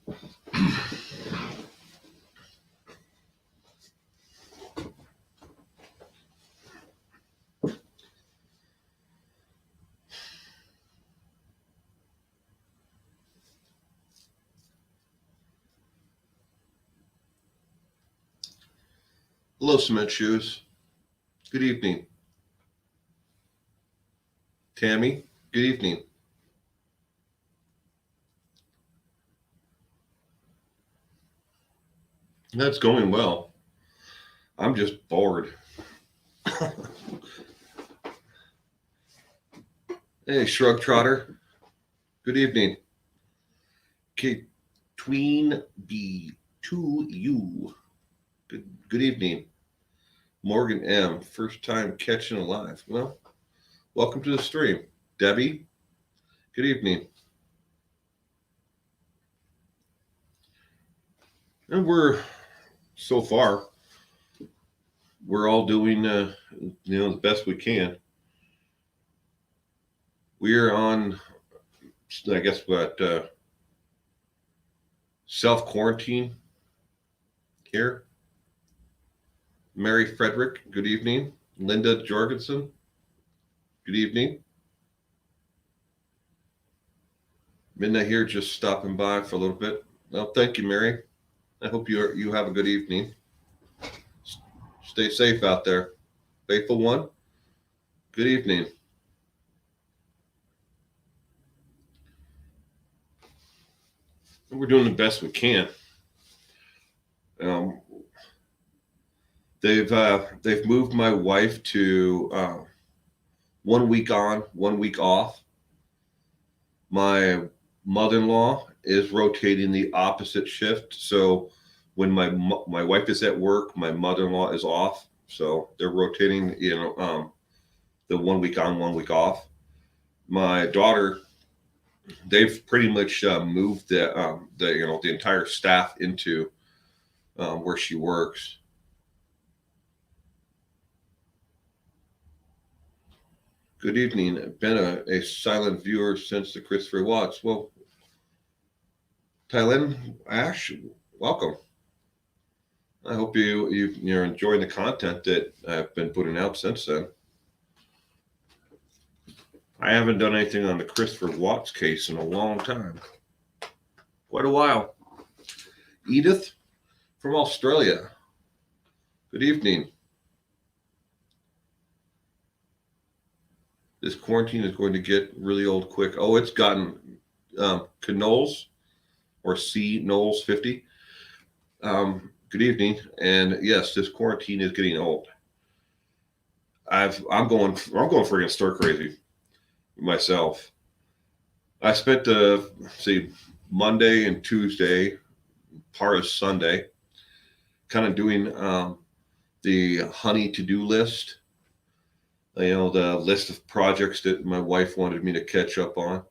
Hello, Cement Shoes. Good evening. Tammy, good evening. That's going well. I'm just bored. Hey, Shrug Trotter. Good evening. Tween B to you. Good evening. Morgan M. First time catching alive. Well, welcome to the stream. Debbie, good evening. And so far, we're all doing, the best we can. We're on, I guess, self-quarantine here. Mary Frederick, good evening. Linda Jorgensen, good evening. Midnight here, just stopping by for a little bit. Well, thank you, Mary. I hope you have a good evening. Stay safe out there. Faithful one, good evening. We're doing the best we can. They've moved my wife to 1 week on, 1 week off. My mother-in-law is rotating the opposite shift, so when my wife is at work, my mother-in-law is off. So they're rotating, the 1 week on, 1 week off. My daughter, they've pretty much moved the entire staff into where she works. Good evening. I've been a silent viewer since the Christopher Watts. Well, Tylin, Ash, welcome. I hope you're enjoying the content that I've been putting out since then. I haven't done anything on the Christopher Watts case in a long time. Quite a while. Edith from Australia. Good evening. This quarantine is going to get really old quick. Oh, it's gotten Knowles or C Knowles 50. Good evening. And yes, this quarantine is getting old. I'm going freaking stir crazy myself. I spent Monday and Tuesday, part of Sunday, kind of doing the honey to-do list. The list of projects that my wife wanted me to catch up on.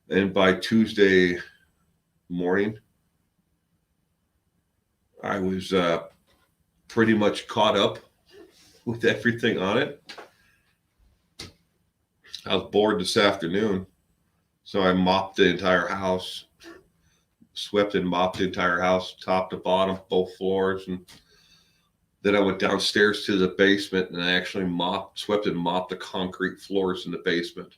And by Tuesday morning, I was pretty much caught up with everything on it. I was bored this afternoon, so I mopped the entire house, swept and mopped the entire house, top to bottom, both floors, and then I went downstairs to the basement and I actually swept and mopped the concrete floors in the basement.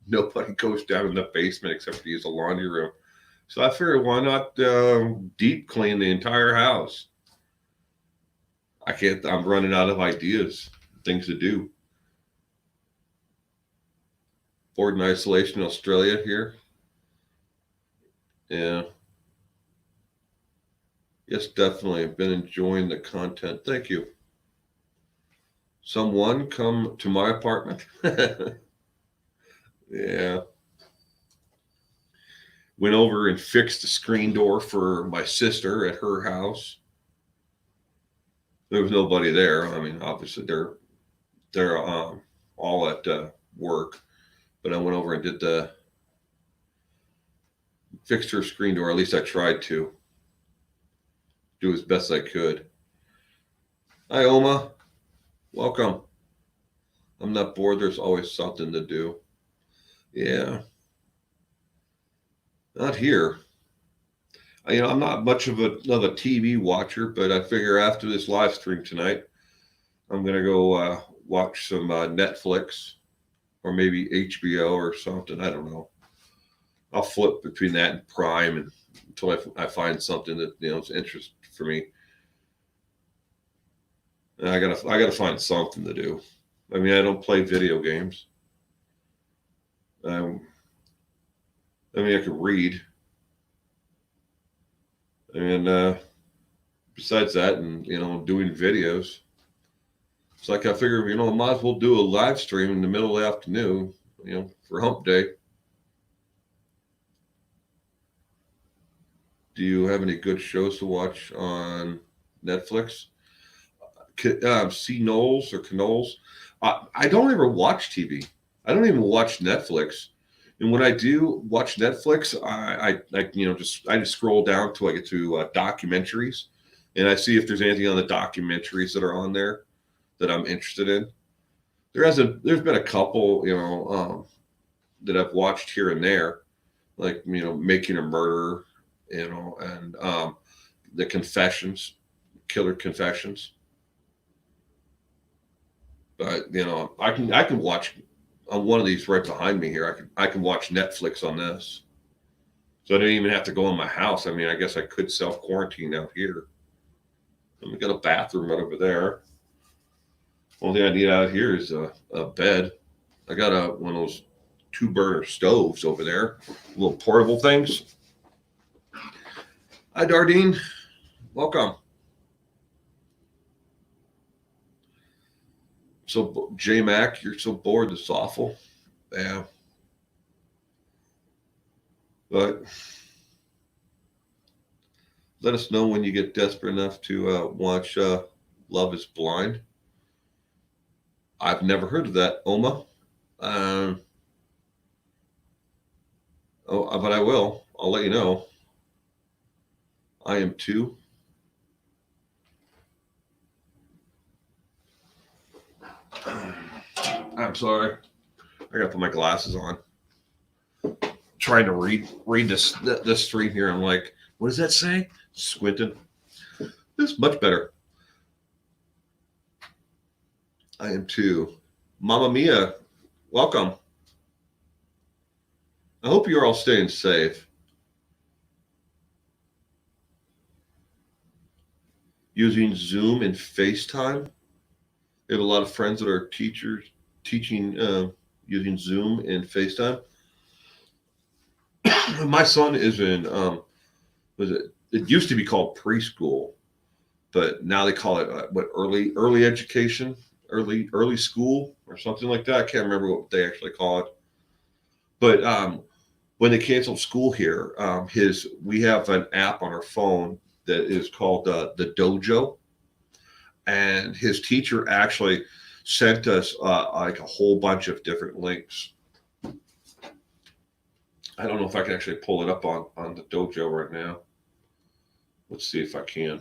Nobody goes down in the basement except to use the laundry room. So I figured, why not deep clean the entire house? I'm running out of ideas, things to do. Board in isolation, Australia here. Yeah. Yes, definitely. I've been enjoying the content. Thank you. Someone come to my apartment. Yeah. Went over and fixed the screen door for my sister at her house. There was nobody there. I mean, obviously they're all at work, but I went over and fixed her screen door. At least I tried to do as best I could. Hi, Oma. Welcome. I'm not bored. There's always something to do. Yeah. Not here. I'm not much of a TV watcher, but I figure after this live stream tonight, I'm gonna go watch some Netflix or maybe HBO or something. I don't know. I'll flip between that and Prime until I find something that is interest for me. And I gotta find something to do. I mean, I don't play video games. Um, I mean, I could read, and besides that, and doing videos, it's like I figure I might as well do a live stream in the middle of the afternoon, for Hump Day. Do you have any good shows to watch on Netflix? C Knowles or Knowles? I don't ever watch TV. I don't even watch Netflix. And when I do watch Netflix, I just scroll down till I get to documentaries, and I see if there's anything on the documentaries that are on there that I'm interested in. There's been a couple, that I've watched here and there, like Making a Murder, and the Confessions, Killer Confessions. But I can watch on one of these right behind me here. I can watch Netflix on this, so I don't even have to go in my house. I mean, I guess I could self quarantine out here. And we got a bathroom right over there. Only thing I need out here is a bed. I got one of those 2-burner stoves over there, little portable things. Hi, Dardine. Welcome. So, J Mac, you're so bored. This is awful. Yeah. But let us know when you get desperate enough to watch Love is Blind. I've never heard of that, Oma. But I will. I'll let you know. I am too. I'm sorry. I gotta put my glasses on. Trying to read this stream here. I'm like, what does that say? Squinting. This is much better. I am too. Mama Mia, welcome. I hope you're all staying safe. Using Zoom and FaceTime. I have a lot of friends that are teachers teaching using Zoom and FaceTime. My son is in it used to be called preschool, but now they call it early education, early school or something like that. I can't remember what they actually call it. But when they canceled school here, we have an app on our phone that is called the Dojo, and his teacher actually sent us like a whole bunch of different links. I don't know if I can actually pull it up on the Dojo right now. Let's see if I can.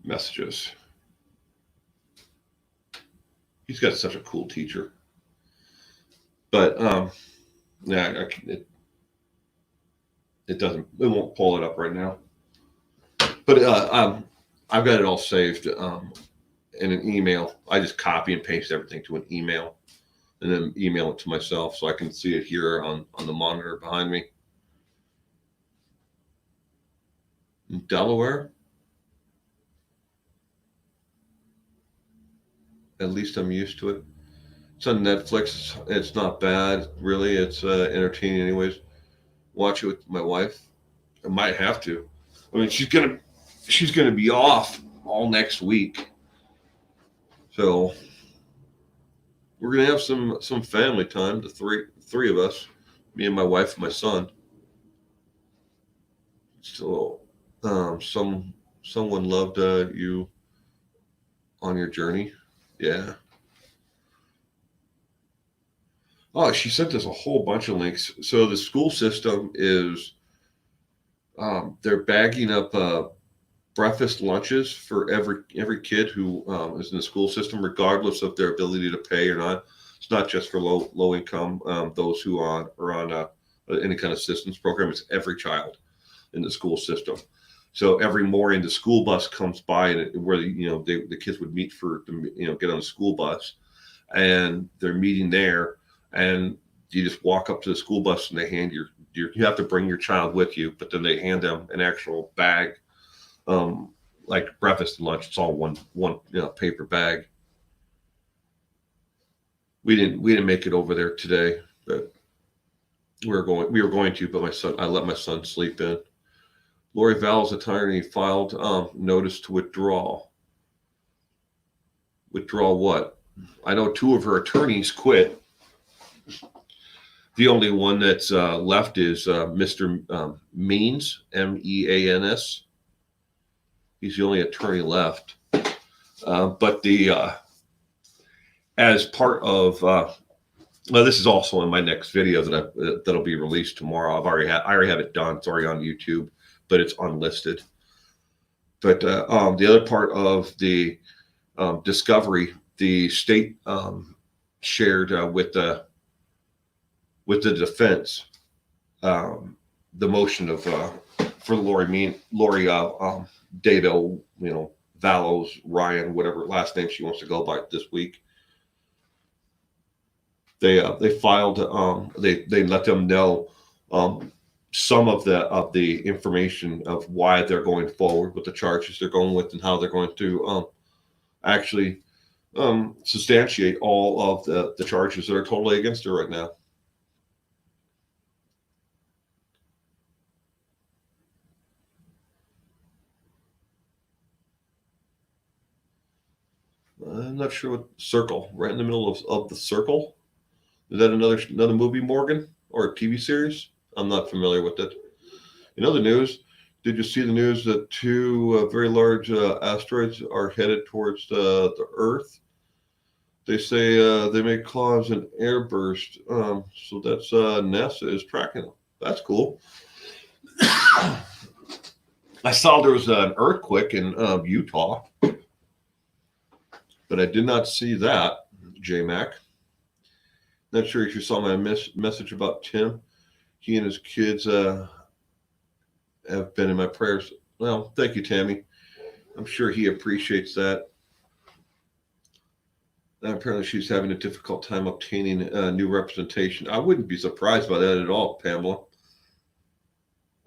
Messages. He's got such a cool teacher. But yeah, it won't pull it up right now. But I've got it all saved in an email. I just copy and paste everything to an email and then email it to myself so I can see it here on the monitor behind me. In Delaware? At least I'm used to it. It's on Netflix. It's not bad, really. It's entertaining anyways. Watch it with my wife. I might have to. I mean, she's gonna be off all next week. So we're gonna have some family time, the three of us, me and my wife and my son. So someone loved you on your journey. Yeah. Oh, she sent us a whole bunch of links. So the school system is they're bagging up breakfast lunches for every kid who is in the school system, regardless of their ability to pay or not. It's not just for low income, those who are on any kind of assistance program. It's every child in the school system. So every morning the school bus comes by, and where the kids would meet for get on the school bus, and they're meeting there, and you just walk up to the school bus and they hand you have to bring your child with you, but then they hand them an actual bag, like breakfast and lunch. It's all one paper bag. We didn't make it over there today, but we were going to, but I let my son sleep in. Lori Val's attorney filed notice to withdraw. Withdraw what? I know two of her attorneys quit. The only one that's left is Mr. Means, Means. He's the only attorney left. But as part of, well, this is also in my next video that'll be released tomorrow. I already have it done. It's already on YouTube, but it's unlisted. But the other part of the discovery, the state shared with the defense the motion of for Lori David, Vallows, Ryan, whatever last name she wants to go by this week. They filed. They let them know some of the information of why they're going forward with the charges they're going with, and how they're going to actually substantiate all of the charges that are totally against her right now. I'm not sure what Circle, right in the middle of the Circle. Is that another movie, Morgan, or a TV series? I'm not familiar with it. In other news, did you see the news that two very large asteroids are headed towards the Earth? They say they may cause an airburst. So that's NASA is tracking them. That's cool. I saw there was an earthquake in Utah, but I did not see that, J-Mac. Not sure if you saw my message about Tim. He and his kids have been in my prayers. Well, thank you, Tammy. I'm sure he appreciates that. Apparently, she's having a difficult time obtaining new representation. I wouldn't be surprised by that at all, Pamela.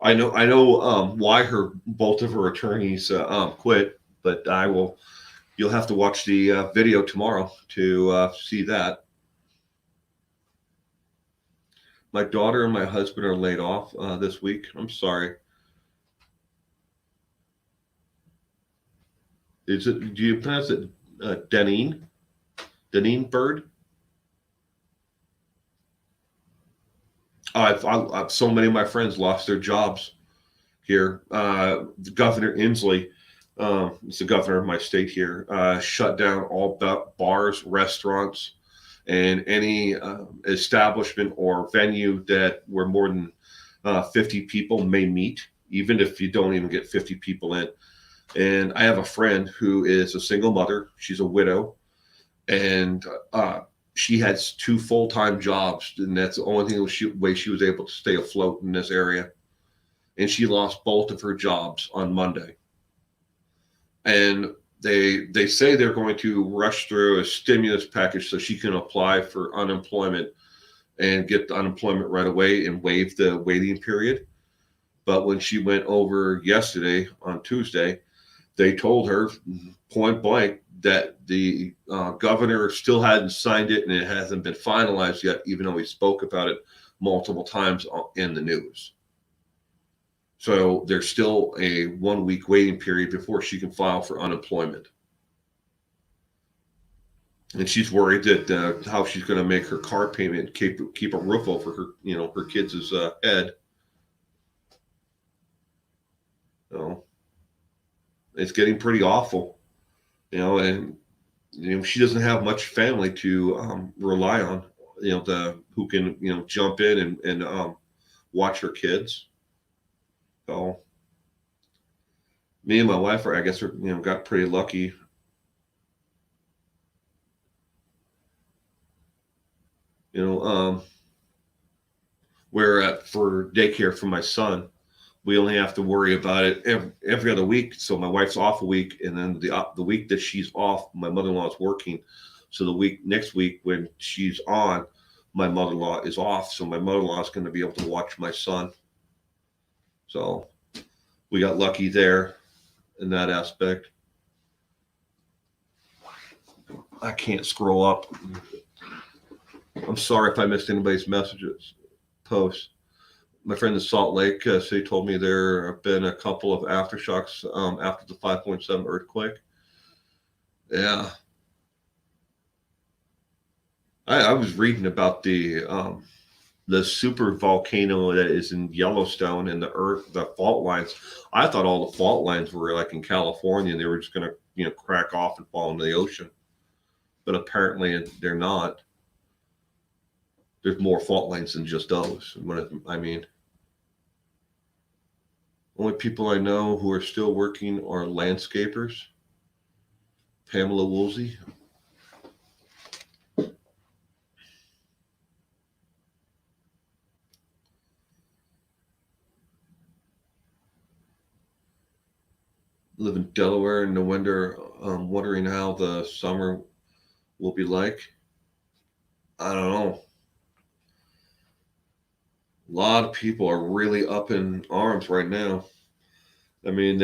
I know why both of her attorneys quit, but you'll have to watch the video tomorrow to see that. My daughter and my husband are laid off this week. I'm sorry. Do you pronounce it Deneen? Deneen Bird? So many of my friends lost their jobs here. Governor Inslee, it's the governor of my state here, shut down all bars, restaurants, and any establishment or venue that where more than 50 people may meet, even if you don't even get 50 people in. And I have a friend who is a single mother. She's a widow, and she has two full-time jobs, and that's the only way she was able to stay afloat in this area. And she lost both of her jobs on Monday. And they say they're going to rush through a stimulus package so she can apply for unemployment and get the unemployment right away and waive the waiting period. But when she went over yesterday on Tuesday, they told her point blank that the governor still hadn't signed it and it hasn't been finalized yet, even though he spoke about it multiple times in the news. So there's still a 1 week waiting period before she can file for unemployment. And she's worried that how she's going to make her car payment, keep a roof over her, her kids' head. It's getting pretty awful, and she doesn't have much family to rely on, who can jump in and watch her kids. So me and my wife I guess got pretty lucky. You know, where for daycare for my son, we only have to worry about it every other week. So my wife's off a week, and then the week that she's off, my mother-in-law is working. So the week next week when she's on, my mother-in-law is off. So my mother-in-law is going to be able to watch my son. So we got lucky there in that aspect. I can't scroll up. I'm sorry if I missed anybody's messages, posts. My friend in Salt Lake City told me there have been a couple of aftershocks after the 5.7 earthquake. Yeah, I was reading about the super volcano that is in Yellowstone and the fault lines. I thought all the fault lines were like in California and they were just going to crack off and fall into the ocean, but apparently they're not. There's more fault lines than just those. I mean, only people I know who are still working are landscapers. Pamela Woolsey. Live in Delaware in the winter. Wondering how the summer will be like. I don't know. A lot of people are really up in arms right now. I mean,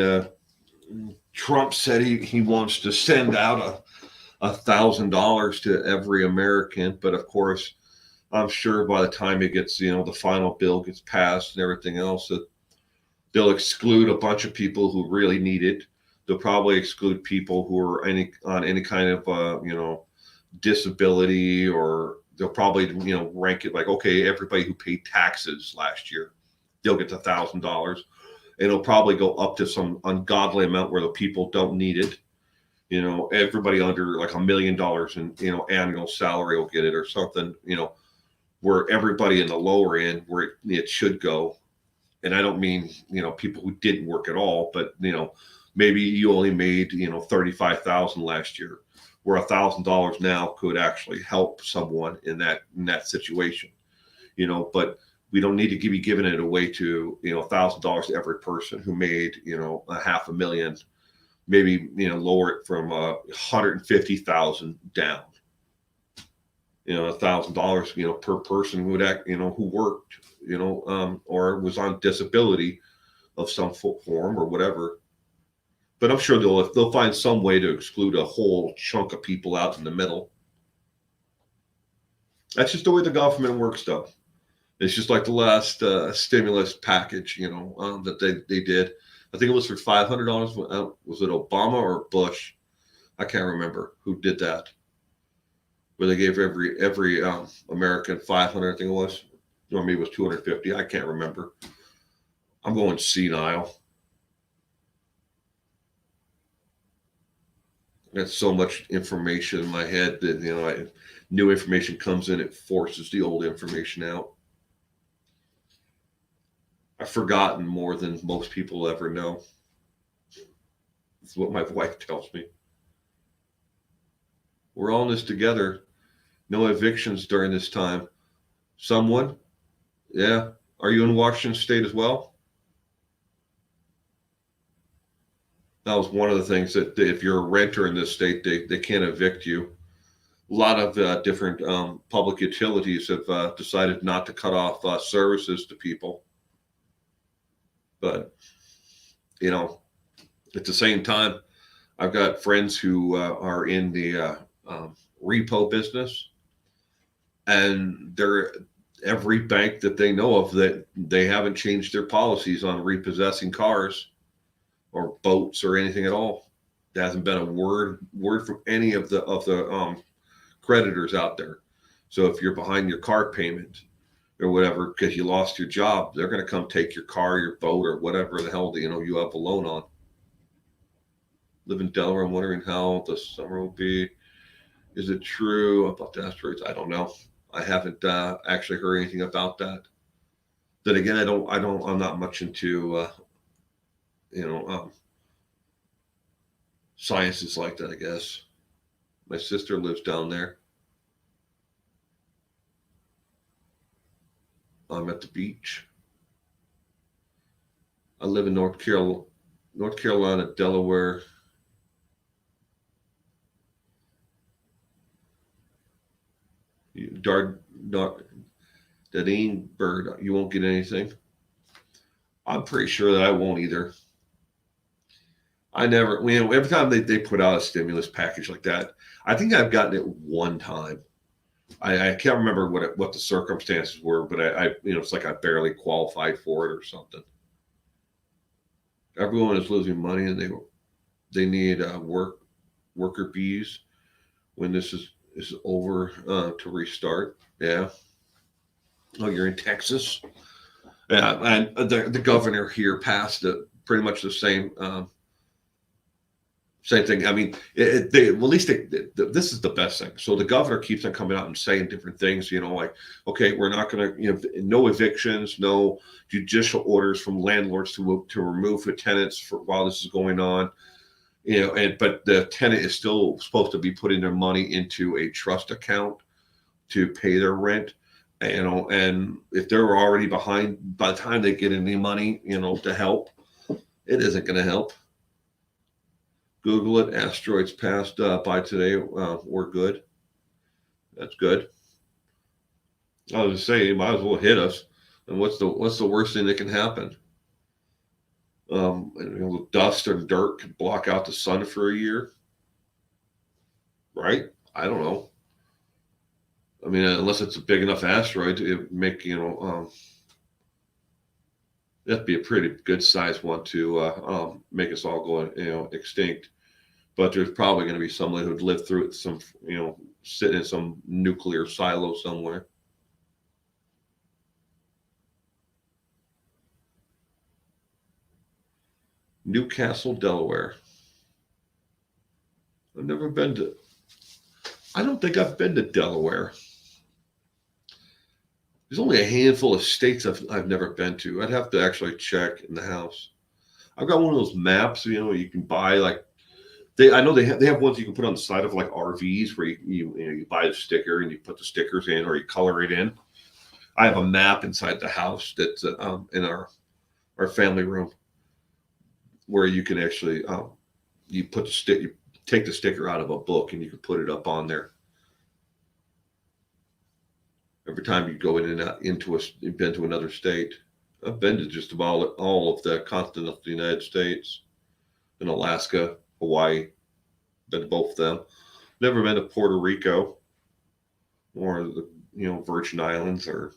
Trump said he wants to send out $1,000 to every American, but of course, I'm sure by the time it gets, the final bill gets passed and everything else, that they'll exclude a bunch of people who really need it. They'll probably exclude people who are on any kind of, disability, or they'll probably, rank it like, okay, everybody who paid taxes last year, they'll get $1,000. And it'll probably go up to some ungodly amount where the people don't need it. Everybody under like $1 million in, annual salary will get it, or something, where everybody in the lower end where it should go. And I don't mean, people who didn't work at all, but, maybe you only made, 35,000 last year, where $1,000 now could actually help someone in that situation, but we don't need to be giving it away to, $1,000 to every person who made, a half a million. Maybe, lower it from 150,000 down. $1,000, per person who would act, who worked, or was on disability of some form or whatever. But I'm sure they'll find some way to exclude a whole chunk of people out in the middle. That's just the way the government works, though. It's just like the last stimulus package, that they did. I think it was for $500. Was it Obama or Bush? I can't remember who did that. Where they gave every American 500, I think it was, or maybe it was 250. I can't remember. I'm going senile. I got so much information in my head that new information comes in, it forces the old information out. I've forgotten more than most people ever know. That's what my wife tells me. We're all in this together. No evictions during this time. Someone? Yeah. Are you in Washington State as well? That was one of the things that if you're a renter in this state, they can't evict you. A lot of different public utilities have decided not to cut off services to people. But, at the same time, I've got friends who are in the repo business, and every bank that they know of, that they haven't changed their policies on repossessing cars or boats or anything at all. There hasn't been a word from any of the creditors out there. So if you're behind your car payment or whatever because you lost your job, they're going to come take your car, your boat, or whatever the hell you have a loan on. Live in Delaware. I'm wondering how the summer will be. Is it true about the asteroids? I don't know. I haven't actually heard anything about that. Then again, I'm not much into sciences like that, I guess. My sister lives down there. at the beach. I live in North Carolina, Delaware. Dart, that ain't bird. You won't get anything. I'm pretty sure that I won't either. I never, every time they put out a stimulus package like that, I think I've gotten it one time. I can't remember what the circumstances were, but it's like I barely qualified for it or something. Everyone is losing money, and they need worker bees when this is over to restart. Yeah. Oh, you're in Texas. Yeah, and the governor here passed pretty much the same thing. I mean, at least this is the best thing. So the governor keeps on coming out and saying different things, like, okay, we're not going to, no evictions, no judicial orders from landlords to remove the tenants while this is going on, but the tenant is still supposed to be putting their money into a trust account to pay their rent. And if they're already behind by the time they get any money, to help, it isn't going to help. Google it. Asteroids passed by today. We're good. That's good. I was just saying, it might as well hit us. And what's the worst thing that can happen? Dust and dirt can block out the sun for a year, right? I don't know. I mean, unless it's a big enough asteroid, it make that'd be a pretty good size one to make us all go extinct. But there's probably going to be someone who'd live through it, sitting in some nuclear silo somewhere. Newcastle, Delaware. I don't think I've been to Delaware. There's only a handful of states I've never been to. I'd have to actually check in the house. I've got one of those maps, you can buy I know they have ones you can put on the side of like RVs where you buy a sticker and you put the stickers in or you color it in. I have a map inside the house that's in our family room where you can actually you take the sticker out of a book and you can put it up on there. Every time you go in and out you've been to another state. I've been to just about all of the continent of the United States, in Alaska, Hawaii, been to both of them. Never been to Puerto Rico or the Virgin Islands or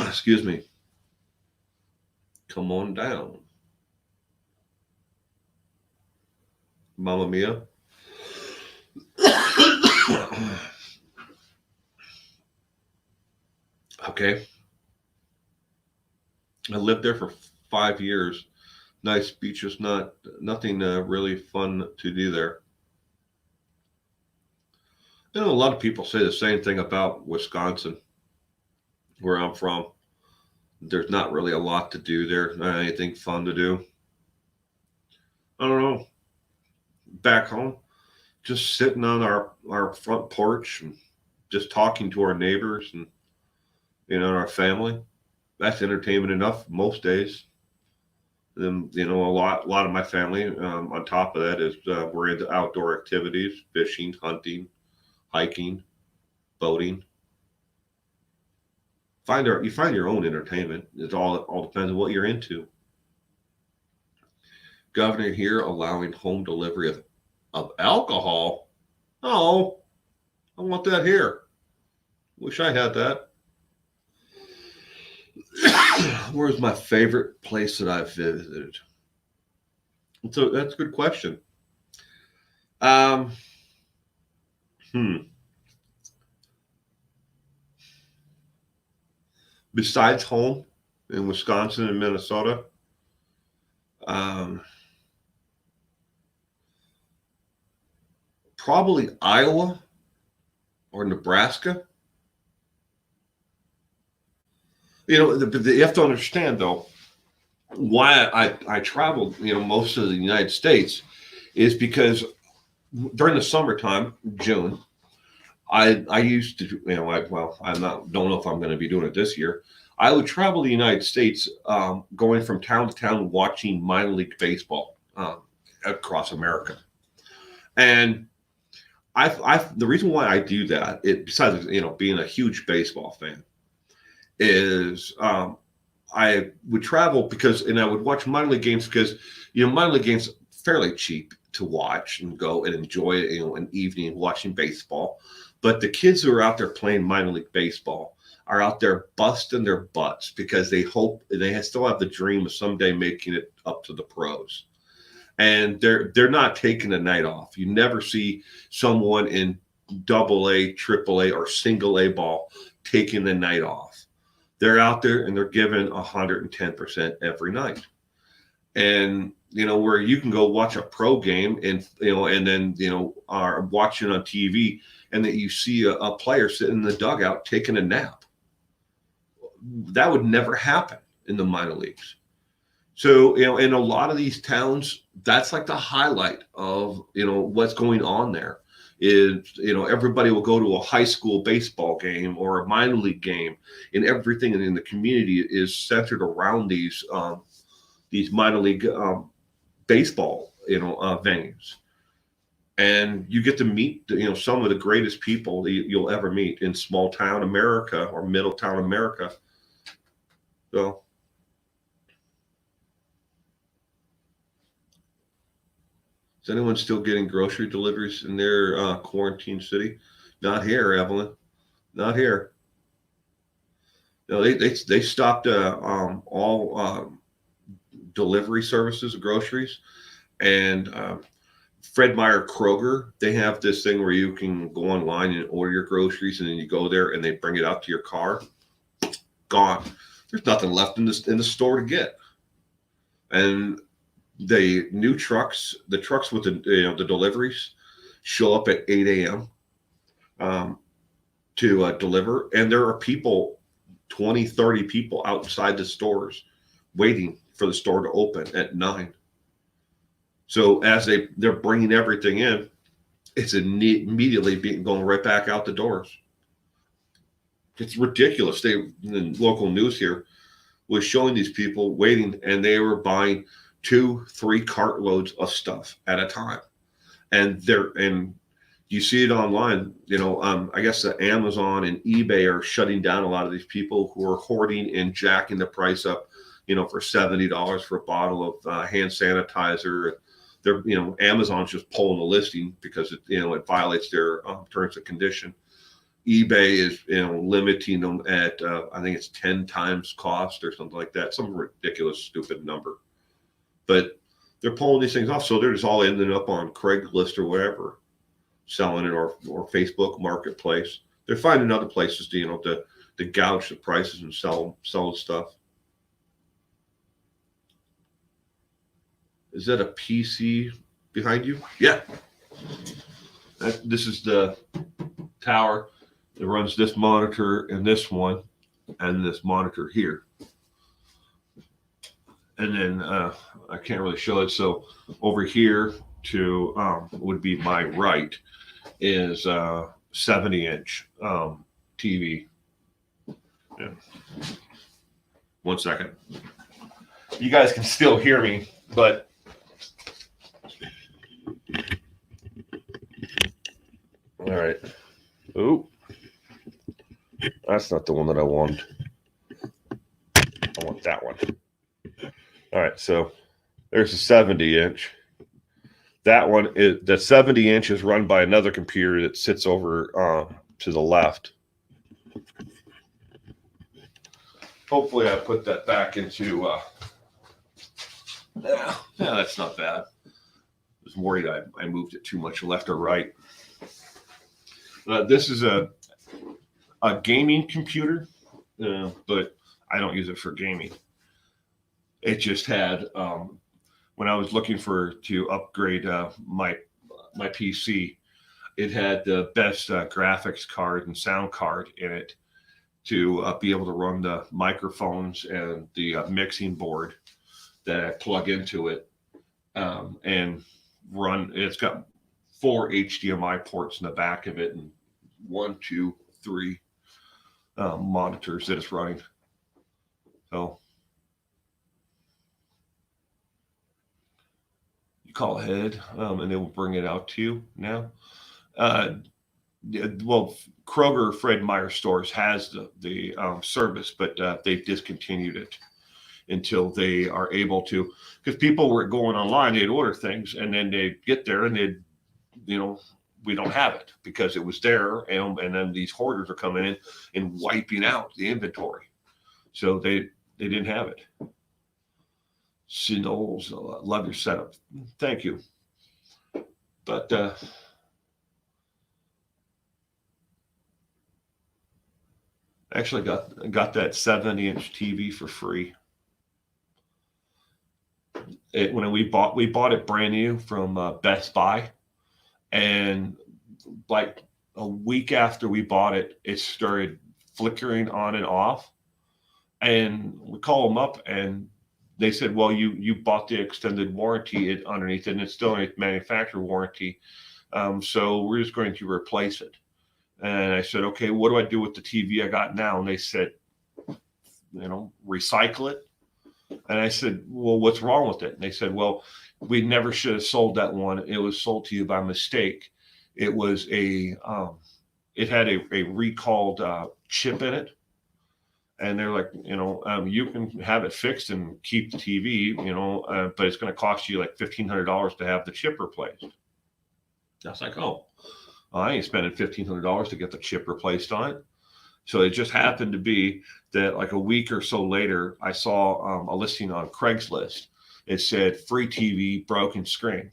excuse me. Come on down, Mamma Mia. Okay. I lived there for 5 years. Nice beaches, nothing really fun to do there. I know a lot of people say the same thing about Wisconsin, where I'm from. There's not really a lot to do there, not anything fun to do. I don't know. Back home, just sitting on our front porch and just talking to our neighbors and our family. That's entertainment enough most days. Then a lot of my family on top of that is we're into outdoor activities, fishing, hunting, hiking, boating. You find your own entertainment. It all depends on what you're into. Governor here allowing home delivery of alcohol. Oh, I want that here. Wish I had that. Where's my favorite place that I've visited? So that's a good question. Besides home in Wisconsin and Minnesota, probably Iowa or Nebraska. You have to understand though why I traveled most of the United States is because during the summertime, June, I used to, I'm not, don't know if I'm going to be doing it this year. I would travel the United States, going from town to town, watching minor league baseball across America. And the reason why I do that, besides being a huge baseball fan, is I would travel and I would watch minor league games because minor league games fairly cheap to watch and go and enjoy it, an evening watching baseball. But the kids who are out there playing minor league baseball are out there busting their butts because they hope they still have the dream of someday making it up to the pros. And they're not taking a night off. You never see someone in double A, triple A, or single A ball taking the night off. They're out there and they're giving 110% every night. And where you can go watch a pro game and then are watching on TV, and that you see a player sitting in the dugout taking a nap. That would never happen in the minor leagues. So in a lot of these towns, that's like the highlight of what's going on there. Is everybody will go to a high school baseball game or a minor league game, and everything in the community is centered around these minor league baseball venues. And you get to meet some of the greatest people you'll ever meet in small town America or middle town America. So is anyone still getting grocery deliveries in their quarantine city? Not here, Evelyn. Not here. No, they stopped all delivery services of groceries. And Fred Meyer Kroger, they have this thing where you can go online and order your groceries, and then you go there and they bring it out to your car. Gone. There's nothing left in the store to get. And the new trucks, the trucks with the deliveries, show up at 8 a.m. To deliver, and there are people, 20, 30 people outside the stores waiting for the store to open at 9. So as they're bringing everything in, it's immediately going right back out the doors. It's ridiculous. The local news here was showing these people waiting, and they were buying 2-3 cartloads of stuff at a time. And you see it online. I guess that Amazon and eBay are shutting down a lot of these people who are hoarding and jacking the price up, for $70 for a bottle of hand sanitizer. They're, Amazon's just pulling the listing because it violates their terms and condition. eBay is, limiting them at, I think it's 10 times cost or something like that. Some ridiculous, stupid number. But they're pulling these things off. So they're just all ending up on Craigslist or whatever, selling it, or Facebook Marketplace. They're finding other places to gouge the prices and sell stuff. Is that a PC behind you? Yeah. This is the tower that runs this monitor and this one and this monitor here. And then I can't really show it. So over here to would be my right is 70-inch TV. Yeah. 1 second. You guys can still hear me, but all right. Ooh, that's not the one that I want. I want that one. All right, so there's a 70-inch. That one is the 70-inch is run by another computer that sits over to the left. Hopefully, I put that back into. Yeah, that's not bad. I was worried I moved it too much left or right. This is a gaming computer, but I don't use it for gaming. It just had when I was looking to upgrade my PC, it had the best graphics card and sound card in it to be able to run the microphones and the mixing board that I plug into it and run. It's got 4 HDMI ports in the back of it and 1, 2, 3 monitors that it's running. So you call ahead, and they will bring it out to you now. Well, Kroger Fred Meyer stores has the service, but they've discontinued it until they are able to, because people were going online, they'd order things, and then they'd get there and they'd, we don't have it because it was there, and then these hoarders are coming in and wiping out the inventory. So they didn't have it. Signals, love your setup. Thank you. But actually got that 70-inch TV for free. When we bought it brand new from Best Buy, and like a week after we bought it, it started flickering on and off. And we call them up, and they said, "Well, you bought the extended warranty underneath it, and it's still a manufacturer warranty, so we're just going to replace it." And I said, "Okay, what do I do with the TV I got now?" And they said, "Recycle it." And I said, "Well, what's wrong with it?" And they said, "Well, we never should have sold that one. It was sold to you by mistake. It was it had a recalled chip in it." And they're like, you can have it fixed and keep the TV, but it's going to cost you like $1,500 to have the chip replaced. I was like, oh, I ain't spending $1,500 to get the chip replaced on it. So it just happened to be that like a week or so later, I saw a listing on Craigslist. It said free TV, broken screen.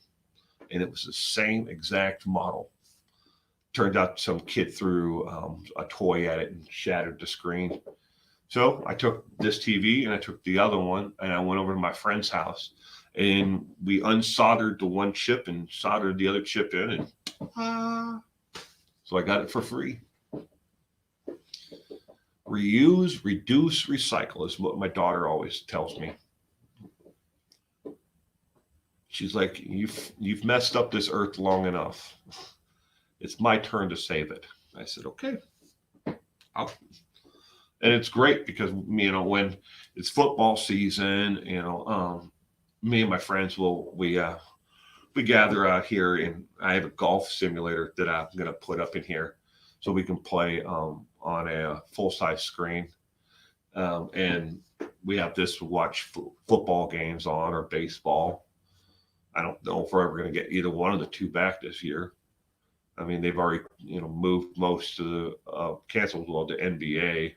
And it was the same exact model. Turned out some kid threw a toy at it and shattered the screen. So I took this TV and I took the other one, and I went over to my friend's house, and we unsoldered the one chip and soldered the other chip in, and so I got it for free. Reuse, reduce, recycle is what my daughter always tells me. She's like, you've messed up this earth long enough. It's my turn to save it. I said, okay. And it's great because, when it's football season, me and my friends we gather out here, and I have a golf simulator that I'm going to put up in here so we can play on a full-size screen. And we have this to watch football games on, or baseball. I don't know if we're ever going to get either one of the two back this year. I mean, they've already, moved most of the canceled the NBA.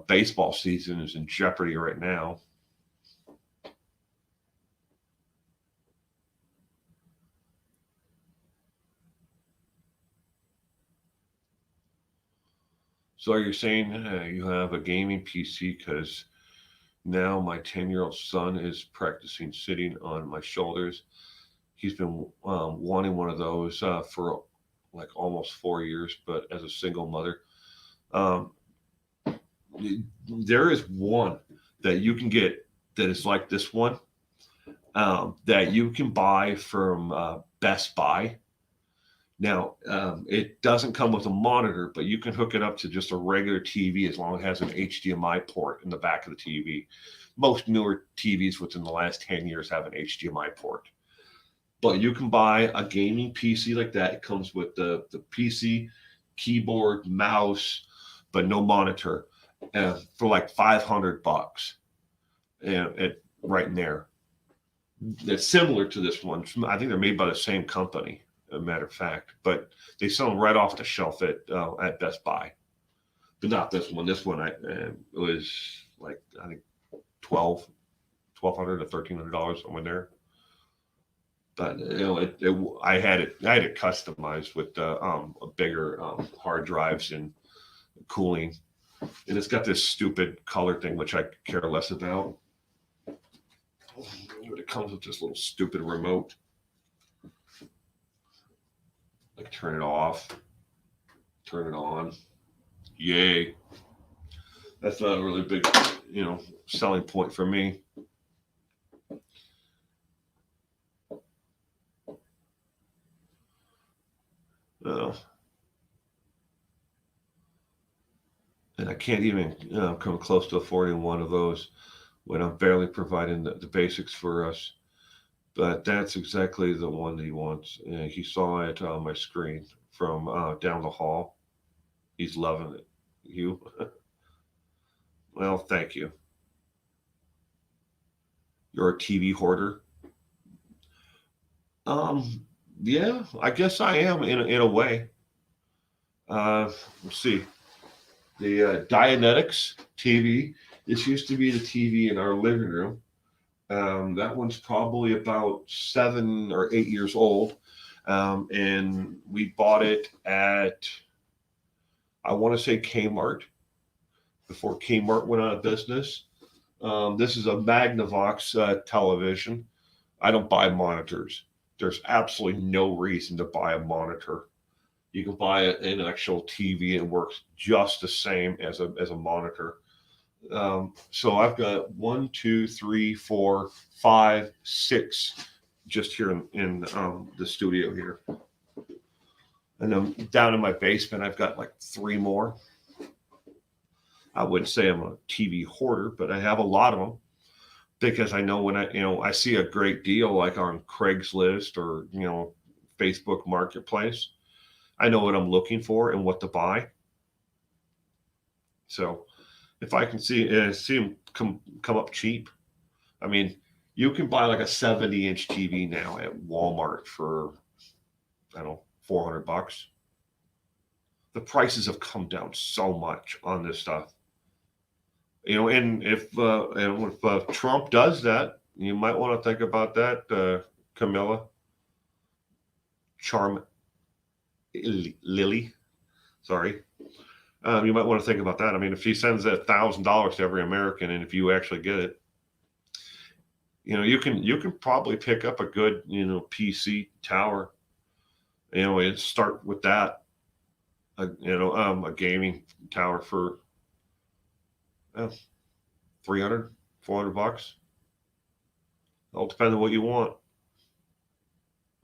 Baseball season is in jeopardy right now. So are you saying you have a gaming PC? Because now my 10-year-old son is practicing sitting on my shoulders. He's been wanting one of those for like almost 4 years, but as a single mother, there is one that you can get that is like this one that you can buy from Best Buy. Now, it doesn't come with a monitor, but you can hook it up to just a regular TV as long as it has an HDMI port in the back of the TV. Most newer TVs within the last 10 years have an HDMI port. But you can buy a gaming PC like that. It comes with the PC, keyboard, mouse, but no monitor, for like $500. And right in there. It's similar to this one. I think they're made by the same company, as a matter of fact, but they sell them right off the shelf at Best Buy. But not this one. This one it was like, I think $1,200 to $1,300 somewhere there. But I had it customized with a bigger hard drives and cooling, and it's got this stupid color thing which I care less about. But it comes with this little stupid remote. Like turn it off, turn it on. Yay! That's not a really big, selling point for me. And I can't even come close to affording one of those when I'm barely providing the basics for us. But that's exactly the one that he wants. He saw it on my screen from down the hall. He's loving it. You? Well, thank you. You're a TV hoarder. Um, yeah, I guess I am in a way. Let's see. The Dianetics TV. This used to be the TV in our living room. That one's probably about 7 or 8 years old. And we bought it at, I want to say Kmart, before Kmart went out of business. This is a Magnavox television. I don't buy monitors. There's absolutely no reason to buy a monitor. You can buy an actual TV and it works just the same as a monitor. So I've got one, two, three, four, five, six just here in the studio here. And then down in my basement, I've got like three more. I wouldn't say I'm a TV hoarder, but I have a lot of them because I know when I see a great deal like on Craigslist or, Facebook Marketplace, I know what I'm looking for and what to buy. So if I can see them come up cheap, I mean, you can buy like a 70-inch TV now at Walmart for, I don't know, $400. The prices have come down so much on this stuff. And if Trump does that, you might want to think about that, Camilla, Charm Lily. Sorry. You might want to think about that. I mean, if he sends $1,000 to every American, and if you actually get it, you can probably pick up a good PC tower. And start with that. A gaming tower for 300, $400. All depends on what you want.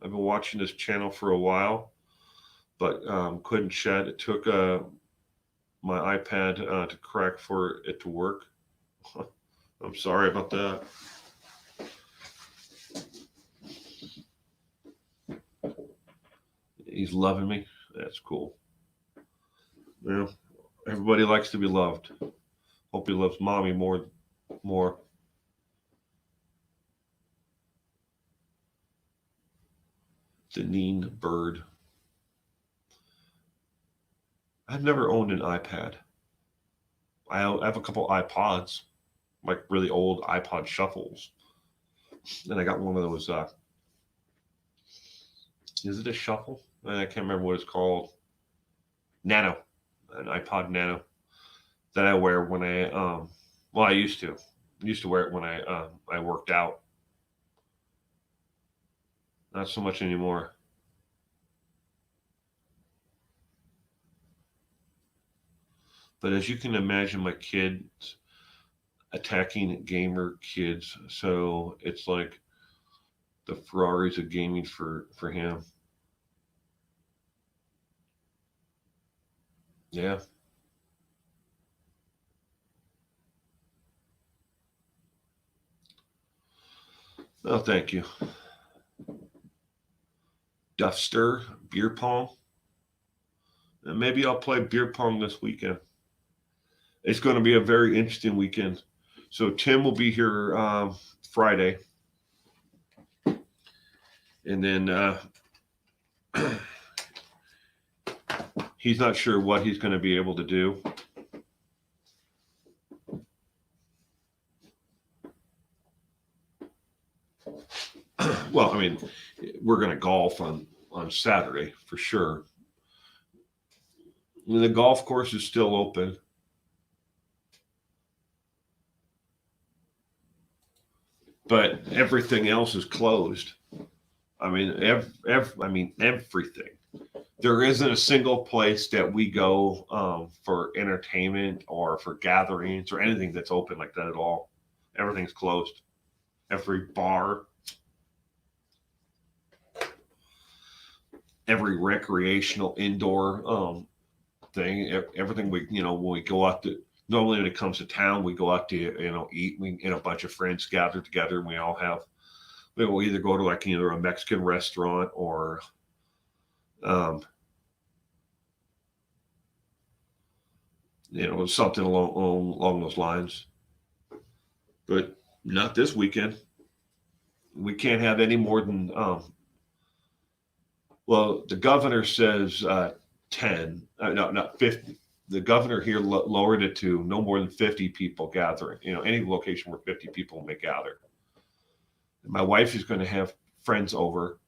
I've been watching this channel for a while, but couldn't shed. It took my iPad to crack for it to work. I'm sorry about that. He's loving me. That's cool. Everybody likes to be loved. Hope he loves mommy more. Deneen Bird. I've never owned an iPad. I have a couple iPods, like really old iPod shuffles. And I got one of those. Is it a shuffle? I can't remember what it's called. Nano, an iPod Nano that I wear when I used to wear it when I worked out. Not so much anymore. But as you can imagine, my kids attacking gamer kids, so it's like the Ferraris of gaming for him. Yeah. Oh, thank you. Duffster, beer pong. And maybe I'll play beer pong this weekend. It's going to be a very interesting weekend. So Tim will be here Friday, and then he's not sure what he's going to be able to do. Well, I mean, we're going to golf on Saturday for sure. And the golf course is still open. But everything else is closed. I mean, everything. There isn't a single place that we go for entertainment or for gatherings or anything that's open like that at all. Everything's closed. Every bar, every recreational indoor thing. Everything when we go out to, normally when it comes to town, we go out to, eat. A bunch of friends gather together and we'll either go to like either a Mexican restaurant or, um, something along those lines. But not this weekend. We can't have any more than, well, the governor says 10, no, not 50. The governor here lowered it to no more than 50 people gathering, any location where 50 people may gather. And my wife is going to have friends over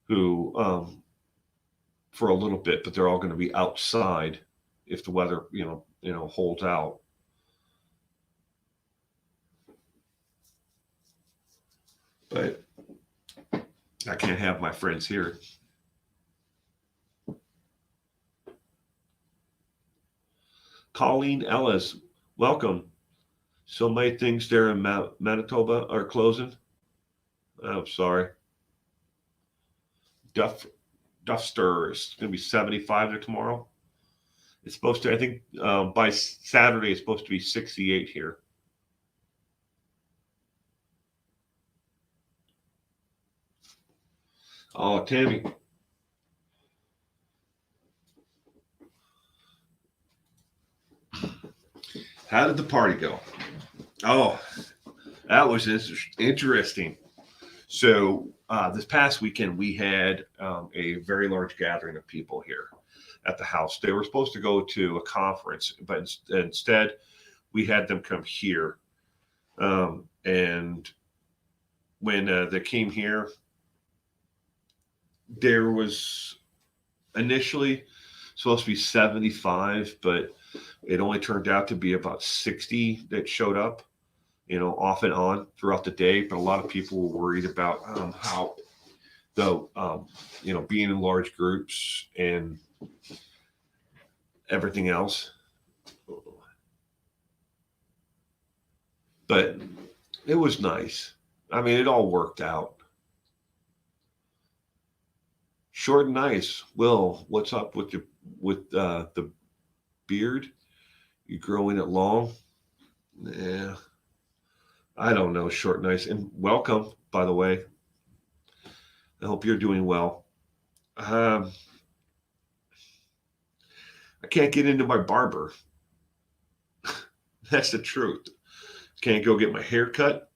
who, for a little bit, but they're all going to be outside if the weather, holds out. But I can't have my friends here. Colleen Ellis, welcome. So many things there in Manitoba are closing. I'm sorry. Duster is going to be 75 there tomorrow. It's supposed to, I think, by Saturday, it's supposed to be 68 here. Oh, Tammy. How did the party go? Oh, that was interesting. So this past weekend, we had a very large gathering of people here at the house. They were supposed to go to a conference, but instead we had them come here. And when they came here, there was initially supposed to be 75, but it only turned out to be about 60 that showed up, off and on throughout the day. But a lot of people were worried about how, though, being in large groups and everything else. But it was nice. I mean, it all worked out. Short and nice. Will, what's up with the beard? You growing it long? Yeah. I don't know, short and nice. And welcome, by the way. I hope you're doing well. I can't get into my barber. That's the truth. Can't go get my hair cut.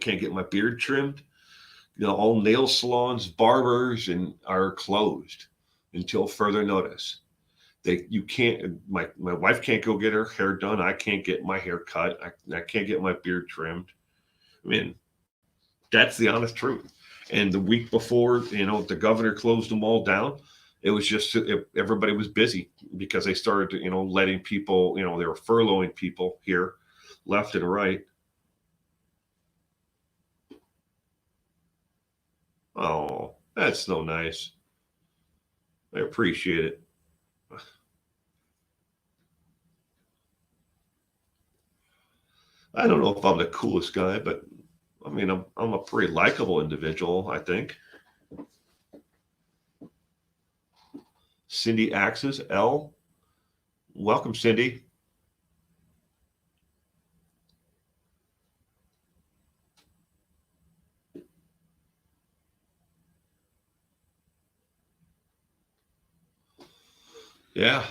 Can't get my beard trimmed. All nail salons, barbers, are closed until further notice. You can't. My wife can't go get her hair done. I can't get my hair cut. I can't get my beard trimmed. I mean, that's the honest truth. And the week before, the governor closed them all down. It was just everybody was busy because they started, letting people, they were furloughing people here, left and right. Oh, that's so nice. I appreciate it. I don't know if I'm the coolest guy, but I mean, I'm a pretty likable individual, I think. Cindy Axis, L. Welcome, Cindy. Yeah,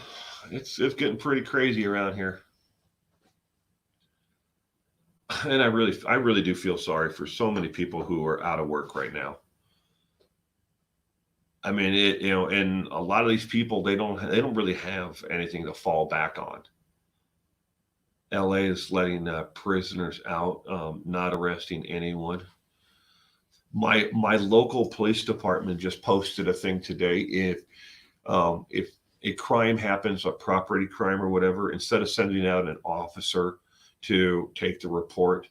it's getting pretty crazy around here. And I really do feel sorry for so many people who are out of work right now. I mean, and a lot of these people they don't really have anything to fall back on. LA is letting prisoners out, not arresting anyone. My local police department just posted a thing today. If a crime happens, a property crime or whatever, instead of sending out an officer to take the report,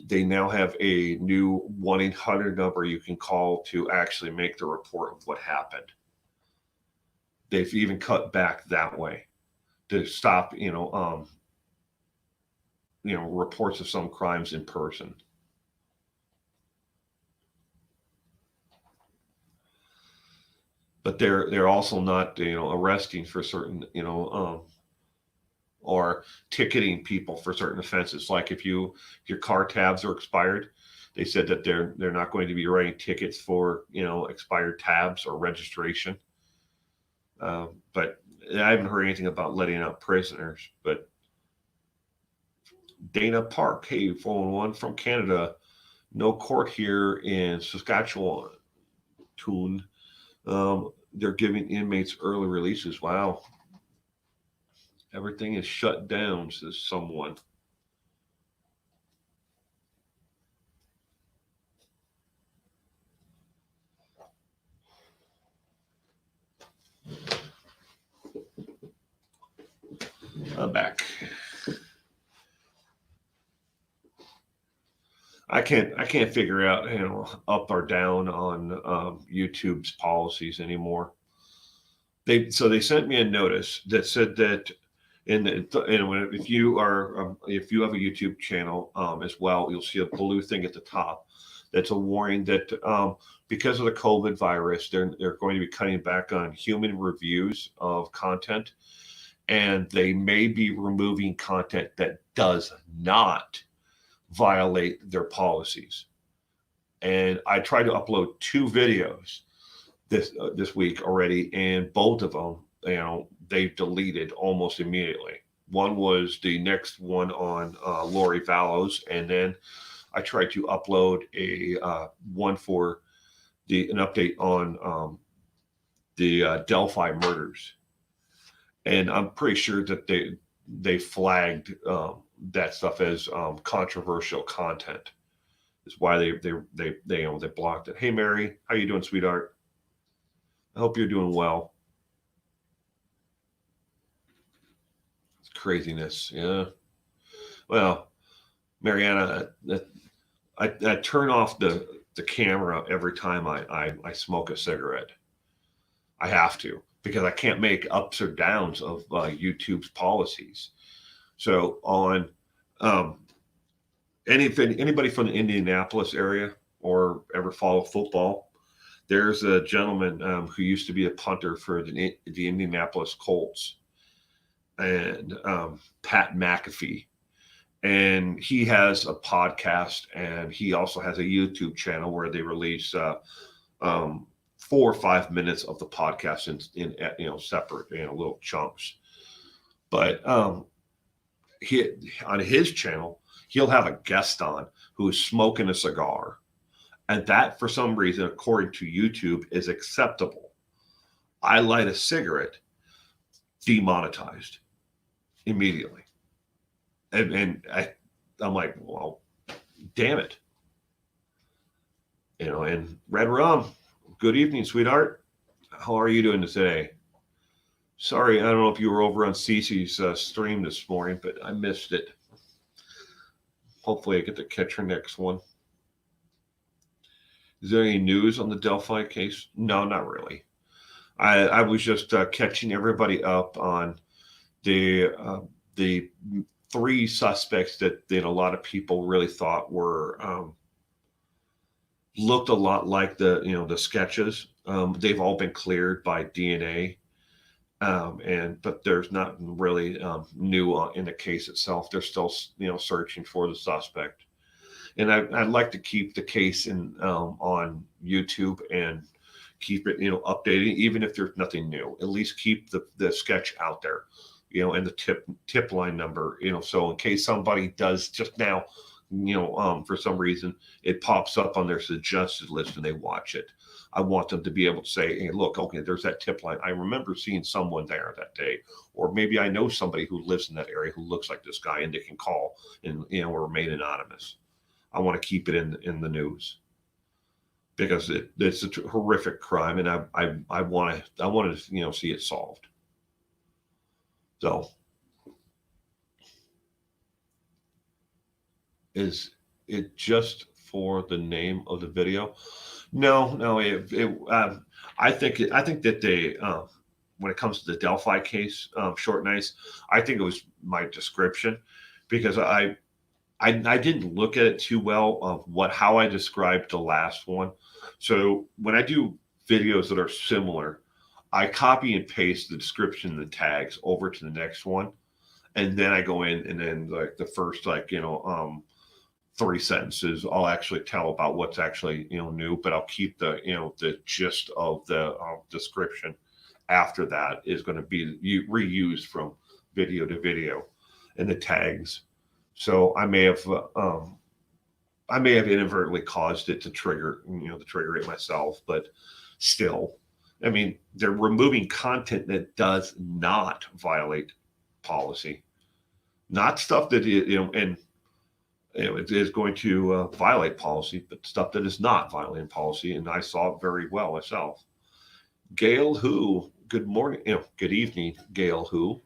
they now have a new 1-800 number you can call to actually make the report of what happened. They've even cut back that way to stop, reports of some crimes in person. but they're also not, arresting for certain, or ticketing people for certain offenses. Like if your car tabs are expired, they said that they're not going to be writing tickets for, expired tabs or registration. But I haven't heard anything about letting out prisoners. But Dana Park, hey, 411 from Canada, no court here in Saskatchewan. Tune. They're giving inmates early releases. Wow. Everything is shut down, says someone. I'm back. I can't figure out, up or down on YouTube's policies anymore. They sent me a notice that said that if you have a YouTube channel as well, you'll see a blue thing at the top that's a warning that because of the COVID virus, they're going to be cutting back on human reviews of content, and they may be removing content that does not violate their policies. And I tried to upload 2 videos this week already, and both of them, they deleted almost immediately. One was the next one on Lori Vallows, and then I tried to upload a one for an update on the Delphi murders, and I'm pretty sure that they flagged that stuff as controversial content. Is why they blocked it. Hey Mary, how you doing, sweetheart? I hope you're doing well. It's craziness, yeah. Well, Mariana, I turn off the camera every time I smoke a cigarette. I have to, because I can't make ups or downs of YouTube's policies. So on anybody from the Indianapolis area or ever follow football, there's a gentleman who used to be a punter for the Indianapolis Colts, and Pat McAfee. And he has a podcast, and he also has a YouTube channel where they release 4 or 5 minutes of the podcast in separate little chunks. But he on his channel, he'll have a guest on who is smoking a cigar, and that for some reason, according to YouTube, is acceptable. I light a cigarette, demonetized immediately. And I'm like, well, damn it. And Red Rum, good evening, sweetheart. How are you doing today? Sorry, I don't know if you were over on Cece's stream this morning, but I missed it. Hopefully I get to catch her next one. Is there any news on the Delphi case? No, not really. I was just catching everybody up on the 3 suspects that a lot of people really thought were looked a lot like the sketches. They've all been cleared by DNA, but there's not really new in the case itself. They're still searching for the suspect, and I'd like to keep the case on YouTube and keep it updated, even if there's nothing new. At least keep the sketch out there. And the tip line number, so in case somebody does just now, for some reason, it pops up on their suggested list and they watch it. I want them to be able to say, hey, look, okay, there's that tip line. I remember seeing someone there that day, or maybe I know somebody who lives in that area who looks like this guy, and they can call and, or remain anonymous. I want to keep it in the news because it's a horrific crime, and I want to see it solved. So, is it just for the name of the video? No. I think that they, when it comes to the Delphi case, short and nice, I think it was my description, because I didn't look at it too well of how I described the last one. So when I do videos that are similar, I copy and paste the description, the tags over to the next one, and then I go in and then like the first 3 sentences I'll actually tell about what's actually new, but I'll keep the gist of the description. After that is going to be reused from video to video, and the tags. So I may have inadvertently caused it to trigger it myself, but still, I mean, they're removing content that does not violate policy, not stuff that and it is going to violate policy, but stuff that is not violating policy. And I saw it very well myself. Gail, who? Good morning, good evening, Gail. Who?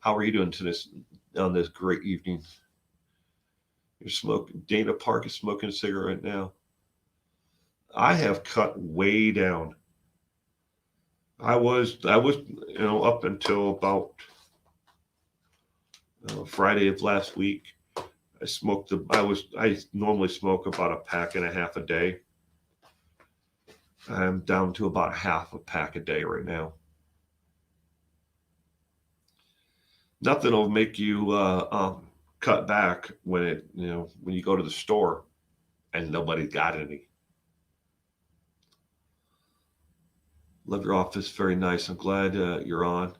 How are you doing to this on this great evening? You're smoking. Dana Park is smoking a cigarette right now. I have cut way down. I was up until about Friday of last week. I normally smoke about a pack and a half a day. I'm down to about half a pack a day right now. Nothing will make you cut back when you go to the store and nobody got any. Love your office, very nice. I'm glad you're on.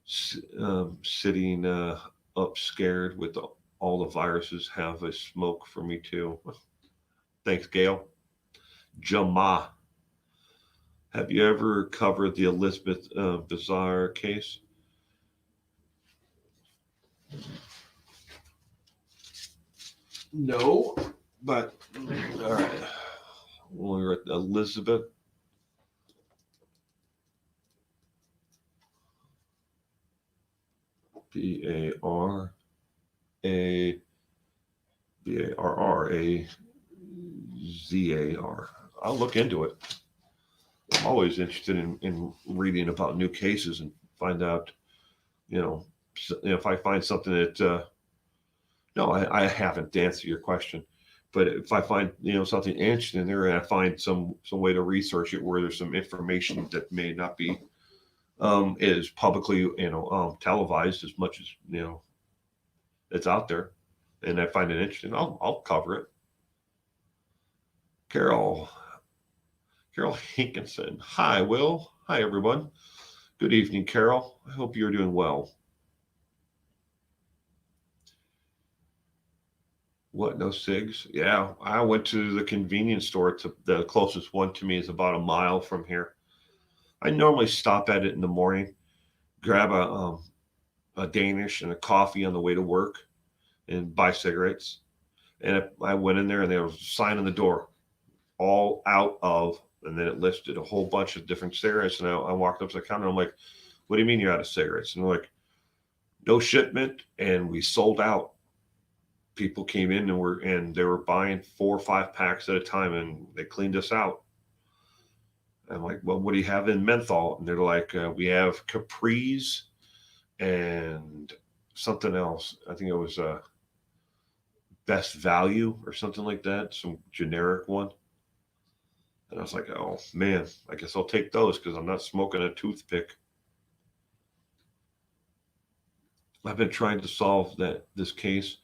Sitting up scared with all the viruses. Have a smoke for me too. Thanks, Gail. Jama, have you ever covered the Elizabeth Bizarre case? No, but all right. We're at Elizabeth. Barrazar. I'll look into it. I'm always interested in reading about new cases and find out, if I find something that, no, I haven't to answer your question, but if I find, something interesting in there and I find some way to research it where there's some information that may not be, is publicly, televised as much as, it's out there, and I find it interesting, I'll cover it. Carol Hinkinson. Hi, Will. Hi, everyone. Good evening, Carol. I hope you're doing well. What, no cigs? Yeah, I went to the convenience store. The closest one to me is about a mile from here. I normally stop at it in the morning, grab a Danish and a coffee on the way to work, and buy cigarettes. And I went in there, and there was a sign on the door, all out of, and then it listed a whole bunch of different cigarettes. And I walked up to the counter. I'm like, "What do you mean you're out of cigarettes?" And they're like, "No shipment, and we sold out." People came in and they were buying 4 or 5 packs at a time, and they cleaned us out. I'm like, "Well, what do you have in menthol?" And they're like, "We have Capri's and something else. I think it was Best Value or something like that, some generic one." And I was like, "Oh man, I guess I'll take those because I'm not smoking a toothpick." I've been trying to solve this case.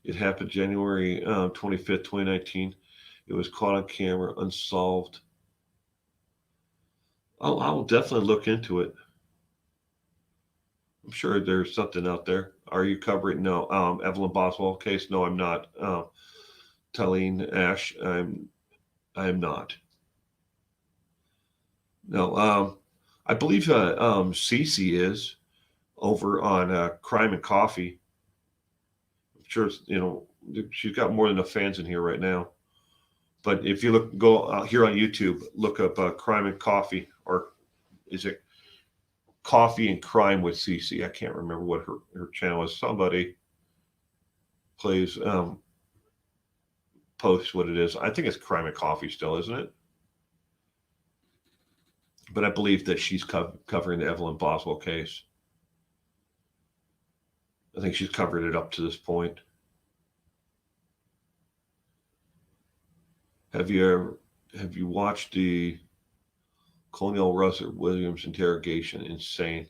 It happened January 25th, 2019. It was caught on camera, unsolved. I'll definitely look into it. I'm sure there's something out there. Are you covering? No. Evelyn Boswell case? No, I'm not. Talene Ash? I'm not. No. I believe Cece is over on Crime and Coffee. I'm sure she's got more than enough fans in here right now. But if you go out here on YouTube, look up Crime and Coffee, or is it Coffee and Crime with Cece? I can't remember what her channel is. Somebody plays posts what it is. I think it's Crime and Coffee still, isn't it? But I believe that she's covering the Evelyn Boswell case. I think she's covered it up to this point. Have you watched the Colonial Russell Williams interrogation. Insane.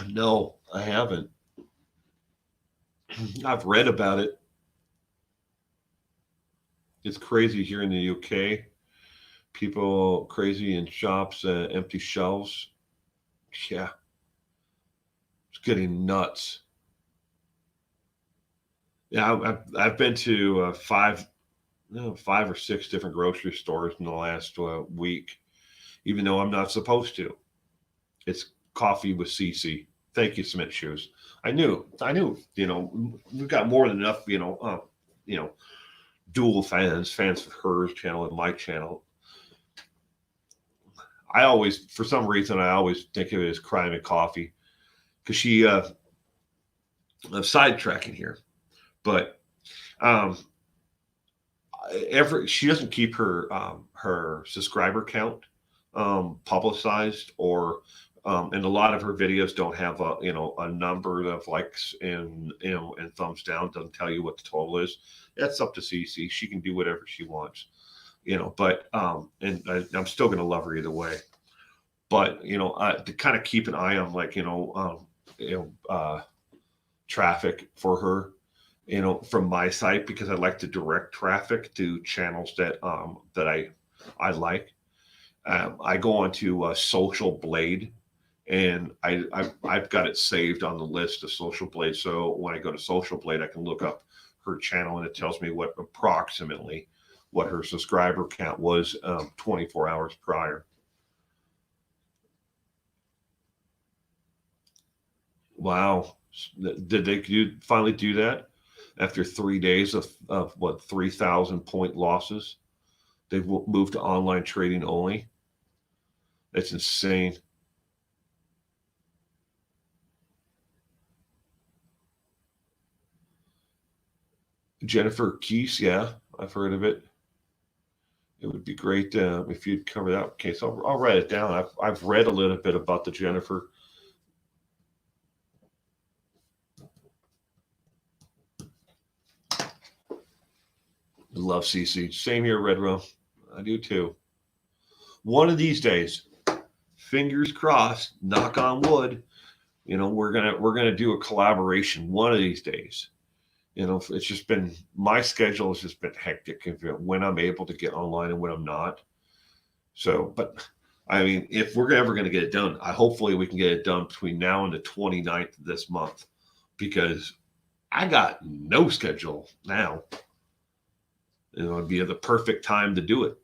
No, I haven't. I've read about it. It's crazy here in the UK. People crazy in shops, empty shelves. Yeah, it's getting nuts. Yeah, I've been to five, no, 5 or 6 different grocery stores in the last week, even though I'm not supposed to. It's coffee with CC. Thank you, Cement Shoes. I knew. We've got more than enough. You know, dual fans for her channel and my channel. I always, for some reason, I always think of it as crime and coffee because I'm sidetracking here, but um, she doesn't keep her subscriber count publicized, or and a lot of her videos don't have a number of likes and thumbs down. Doesn't tell you what the total is. That's up to CC. She can do whatever she wants, but and I'm still gonna love her either way. But to kind of keep an eye on, like, traffic for her, from my site, because I like to direct traffic to channels that I like. I go onto Social Blade, and I've got it saved on the list of Social Blade. So when I go to Social Blade, I can look up her channel, and it tells me approximately what her subscriber count was 24 hours prior. Wow. Did they finally do that after 3 days of what, 3,000 point losses? They've moved to online trading only. That's insane. Jennifer Keese, yeah, I've heard of it. It would be great if you'd cover that case. I'll write it down. I've read a little bit about the Jennifer. Love CC. Same here, Red Rum. I do too. One of these days, fingers crossed, knock on wood, we're gonna do a collaboration one of these days. It's just been, my schedule has just been hectic when I'm able to get online and when I'm not. So, but I mean, if we're ever going to get it done, hopefully we can get it done between now and the 29th of this month, because I got no schedule now. It'd be the perfect time to do it.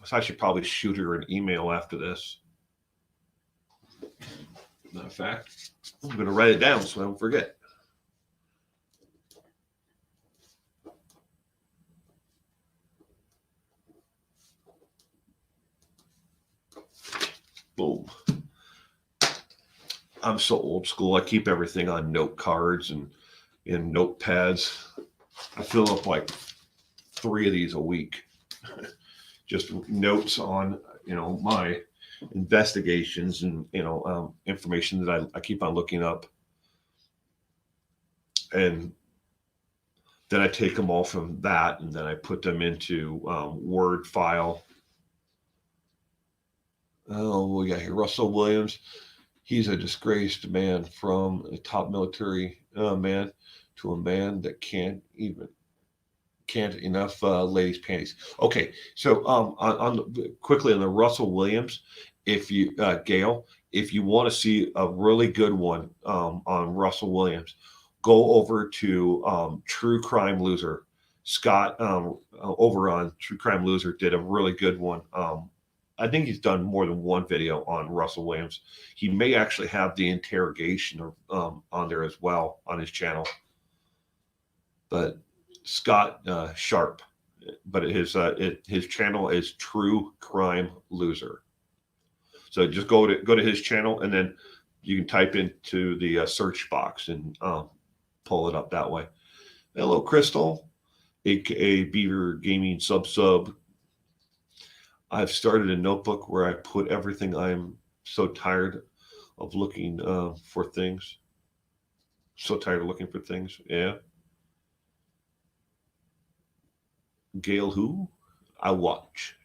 So I should probably shoot her an email after this. Matter of fact, I'm going to write it down so I don't forget. Boom. I'm so old school. I keep everything on note cards and in notepads. I fill up like 3 of these a week. Just notes on, my investigations and, information that I keep on looking up. And then I take them all from that, and then I put them into Word file. Oh, we got here Russell Williams. He's a disgraced man, from a top military man to a man that can't enough ladies' panties. Okay, so quickly on the Russell Williams, if you Gail, if you want to see a really good one on Russell Williams, go over to True Crime Loser. Scott over on True Crime Loser did a really good one. I think he's done more than one video on Russell Williams. He may actually have the interrogation on there as well on his channel. But Scott Sharp, but his channel is True Crime Loser. So just go to his channel, and then you can type into the search box and pull it up that way. Hello, Crystal, aka Beaver Gaming Sub. I've started a notebook where I put everything. I'm so tired of looking for things. So tired of looking for things. Yeah. Gail who? I watch.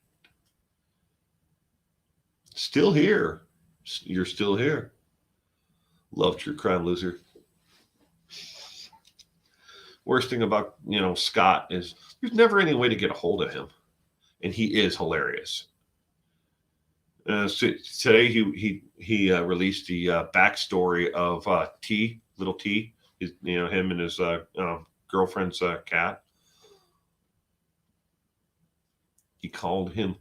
Still here. You're still here. Love true crime loser. Worst thing about Scott is there's never any way to get a hold of him, and he is hilarious. So today he released the backstory of Little T. Him and his girlfriend's cat. He called him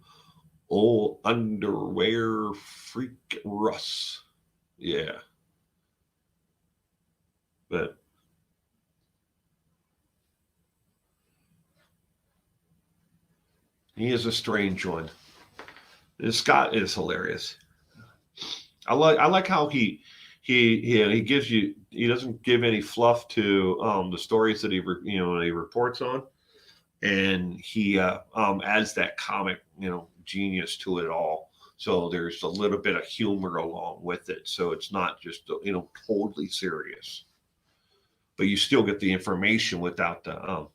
old underwear freak Russ. Yeah, but he is a strange one. And Scott is hilarious. I like how he gives you, he doesn't give any fluff to the stories that he reports on, and he adds that comic genius to it all. So there's a little bit of humor along with it. So it's not just totally serious, but you still get the information without the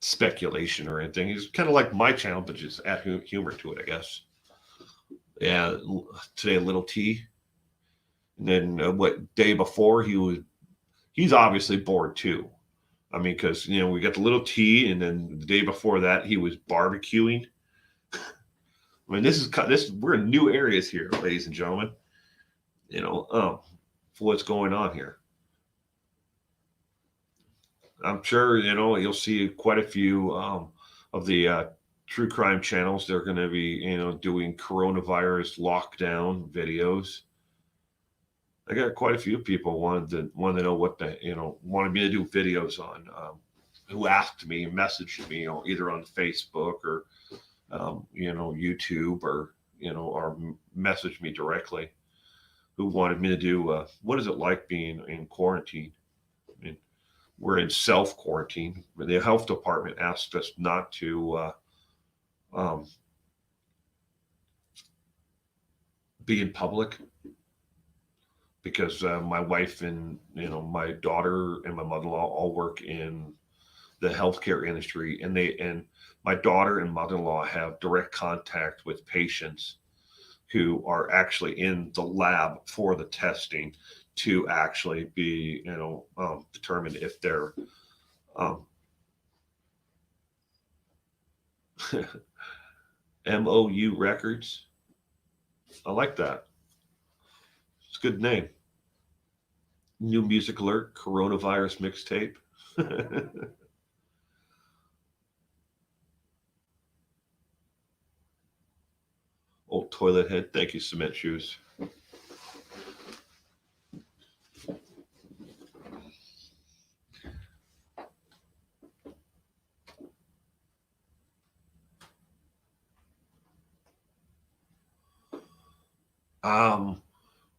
speculation or anything. It's kind of like my channel, but just add humor to it, I guess. Yeah, today Little T, and then what day before he's obviously bored too. I mean, because we got the Little T, and then the day before that he was barbecuing. I mean, this we're in new areas here, ladies and gentlemen. For what's going on here. I'm sure you'll see quite a few of the true crime channels. They're going to be doing coronavirus lockdown videos. I got quite a few people wanted to know what wanted me to do videos on. Who asked me, messaged me, either on Facebook or YouTube or messaged me directly. Who wanted me to do what is it like being in quarantine? I mean, we're in self quarantine. The health department asked us not to be in public because my wife and my daughter and my mother-in-law all work in the healthcare industry, and my daughter and mother-in-law have direct contact with patients who are actually in the lab for the testing to actually be determined if they're MOU Records. I like that. It's a good name. New music alert, coronavirus mixtape. Old toilet head. Thank you, Cement Shoes.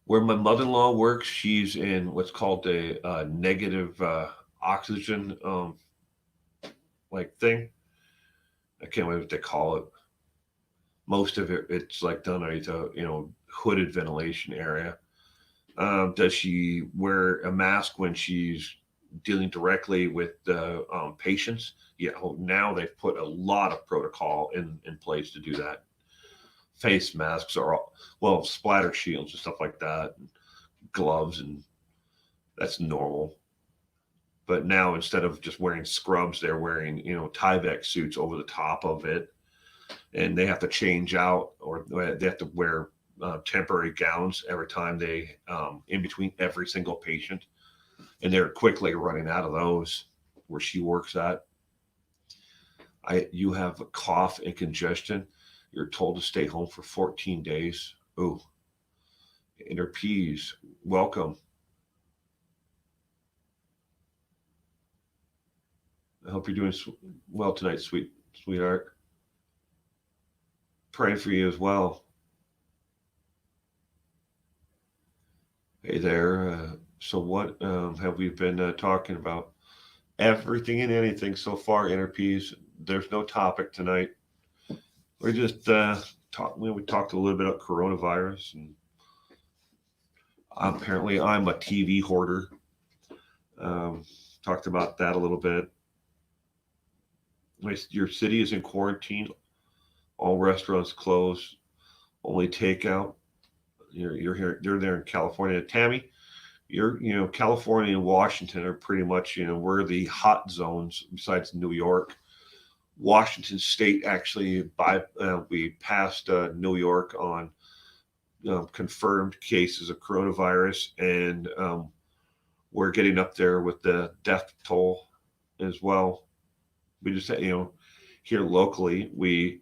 Where my mother-in-law works, she's in what's called a negative oxygen like thing. I can't remember what they call it. Most of it's like done underneath a hooded ventilation area. Does she wear a mask when she's dealing directly with the patients? Yeah. Now they've put a lot of protocol in place to do that. Face masks are splatter shields and stuff like that, and gloves, and that's normal. But now instead of just wearing scrubs, they're wearing Tyvek suits over the top of it, and they have to change out, or they have to wear temporary gowns every time they in between every single patient, and they're quickly running out of those where she works at. You have a cough and congestion. You're told to stay home for 14 days. Oh, inner peas, welcome. I hope you're doing well tonight, sweetheart. Praying for you as well. Hey there. So what have we been talking about? Everything and anything so far, inner peas. There's no topic tonight. We're just we talked a little bit about coronavirus, and apparently I'm a TV hoarder. Talked about that a little bit. Your city is in quarantine. All restaurants closed. Only takeout. You're here. You're there in California. Tammy, California and Washington are pretty much, we're the hot zones besides New York. Washington State actually, we passed New York on confirmed cases of coronavirus, and we're getting up there with the death toll as well. We just, here locally, which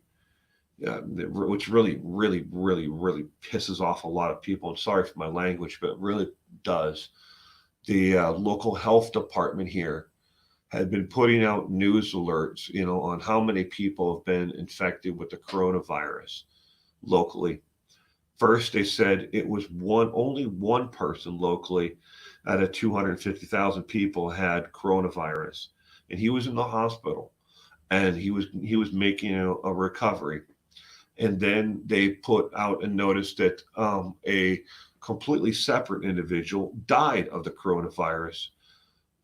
really, really, really, really pisses off a lot of people. I'm sorry for my language, but it really does. The local health department here had been putting out news alerts, on how many people have been infected with the coronavirus locally. First, they said it was only one person locally out of 250,000 people had coronavirus, and he was in the hospital, and he was making a recovery. And then they put out a notice that a completely separate individual died of the coronavirus.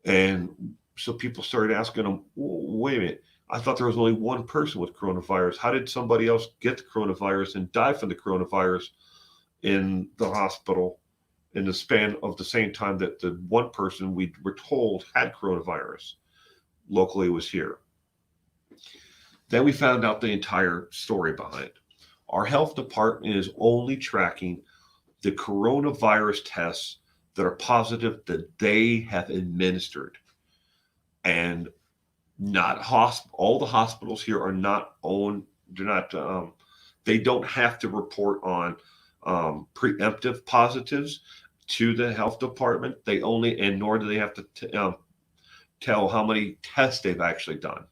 And so people started asking them, wait a minute, I thought there was only one person with coronavirus. How did somebody else get the coronavirus and die from the coronavirus in the hospital in the span of the same time that the one person we were told had coronavirus locally was here? Then we found out the entire story behind it. Our health department is only tracking the coronavirus tests that are positive that they have administered. And not all the hospitals here are not owned, they're not, they don't have to report on preemptive positives to the health department. They only, and nor do they have to tell how many tests they've actually done.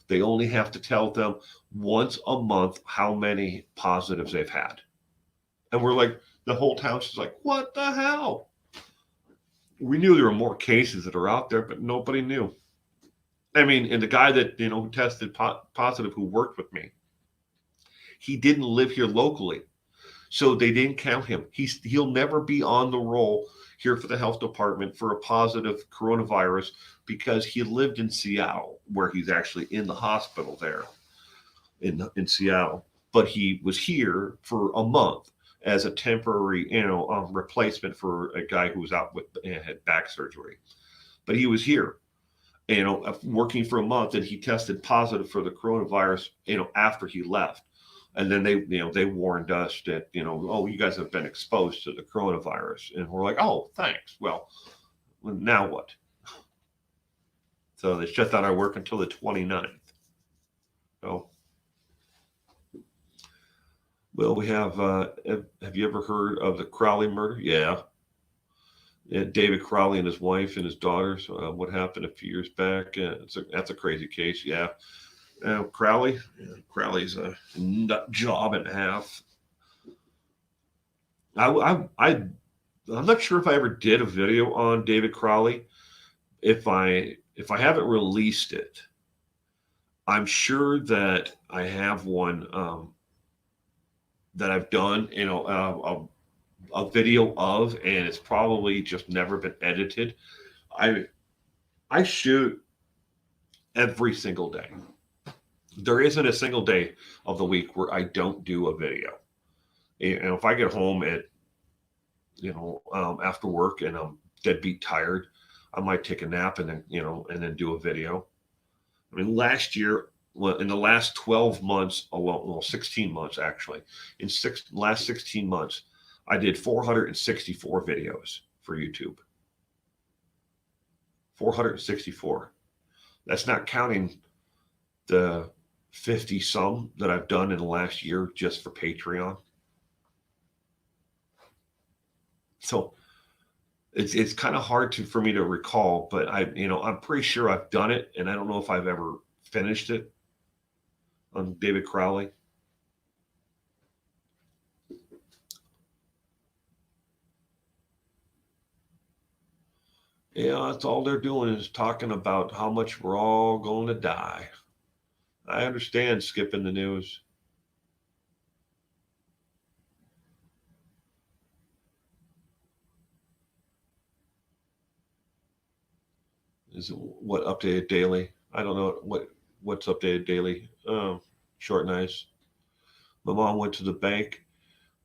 They only have to tell them once a month how many positives they've had. And we're like, the whole town's just like, what the hell? We knew there were more cases that are out there, but nobody knew. I mean, and the guy that, who tested positive, who worked with me, he didn't live here locally. So they didn't count him. He'll never be on the roll here for the health department for a positive coronavirus because he lived in Seattle, where he's actually in the hospital there in Seattle. But he was here for a month as a temporary, replacement for a guy who was out with had back surgery. But he was here, working for a month, and he tested positive for the coronavirus, after he left. And then they warned us that, oh, you guys have been exposed to the coronavirus. And we're like, oh, thanks. Well, now what? So they shut down our work until the 29th. So, well, we have you ever heard of the Crowley murder? Yeah. David Crowley and his wife and his daughters. What happened a few years back? That's a crazy case. Yeah. Crowley's a nut job and a half. I'm not sure if I ever did a video on David Crowley. If I haven't released it, I'm sure that I have one that I've done, a video of, and it's probably just never been edited. I shoot every single day. There isn't a single day of the week where I don't do a video. And if I get home at, after work and I'm deadbeat tired, I might take a nap and then do a video. I mean, last year, well, in the last 12 months alone, well, 16 months actually, last 16 months, I did 464 videos for YouTube. 464. That's not counting the 50 some that I've done in the last year just for Patreon. So it's kind of hard for me to recall, but I'm pretty sure I've done it, and I don't know if I've ever finished it on David Crowley. Yeah, that's all they're doing is talking about how much we're all going to die. I understand skipping the news. Is it what updated daily? I don't know what What's up, Daily? Short and nice. My mom went to the bank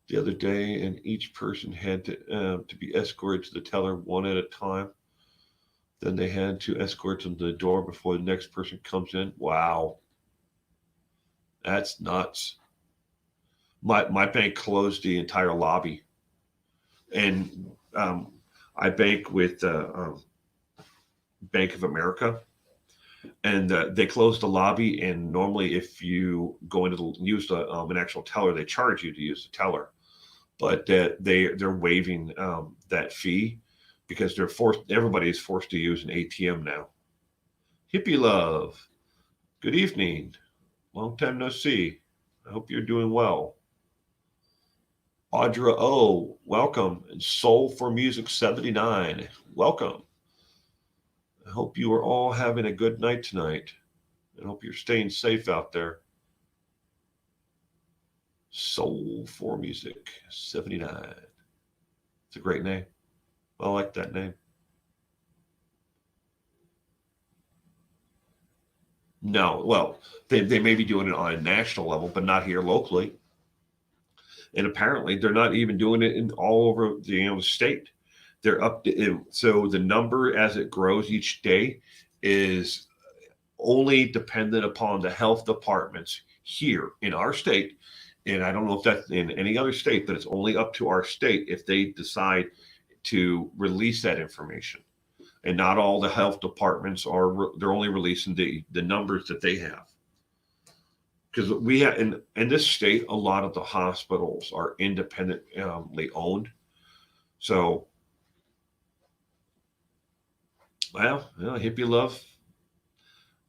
the other day, and each person had to be escorted to the teller one at a time. Then they had to escort them to the door before the next person comes in. Wow, that's nuts. My bank closed the entire lobby, and um, I bank with Bank of America, and they closed the lobby. And normally, if you go into use an actual teller, they charge you to use the teller, but they're waiving that fee because they're forced. Everybody is forced to use an ATM now. Hippie love, good evening. Long time no see. I hope you're doing well. Audra O, welcome. And Soul for Music 79, welcome. I hope you are all having a good night tonight. I hope you're staying safe out there. Soul for Music 79. It's a great name. I like that name. No, well, they may be doing it on a national level, but not here locally. And apparently, they're not even doing it in all over the state. They're up to, so the number as it grows each day is only dependent upon the health departments here in our state. And I don't know if that's in any other state, but it's only up to our state if they decide to release that information. And not all the health departments are, they're only releasing the numbers that they have. Because we have in this state, a lot of the hospitals are independently owned. So, well, hippie love,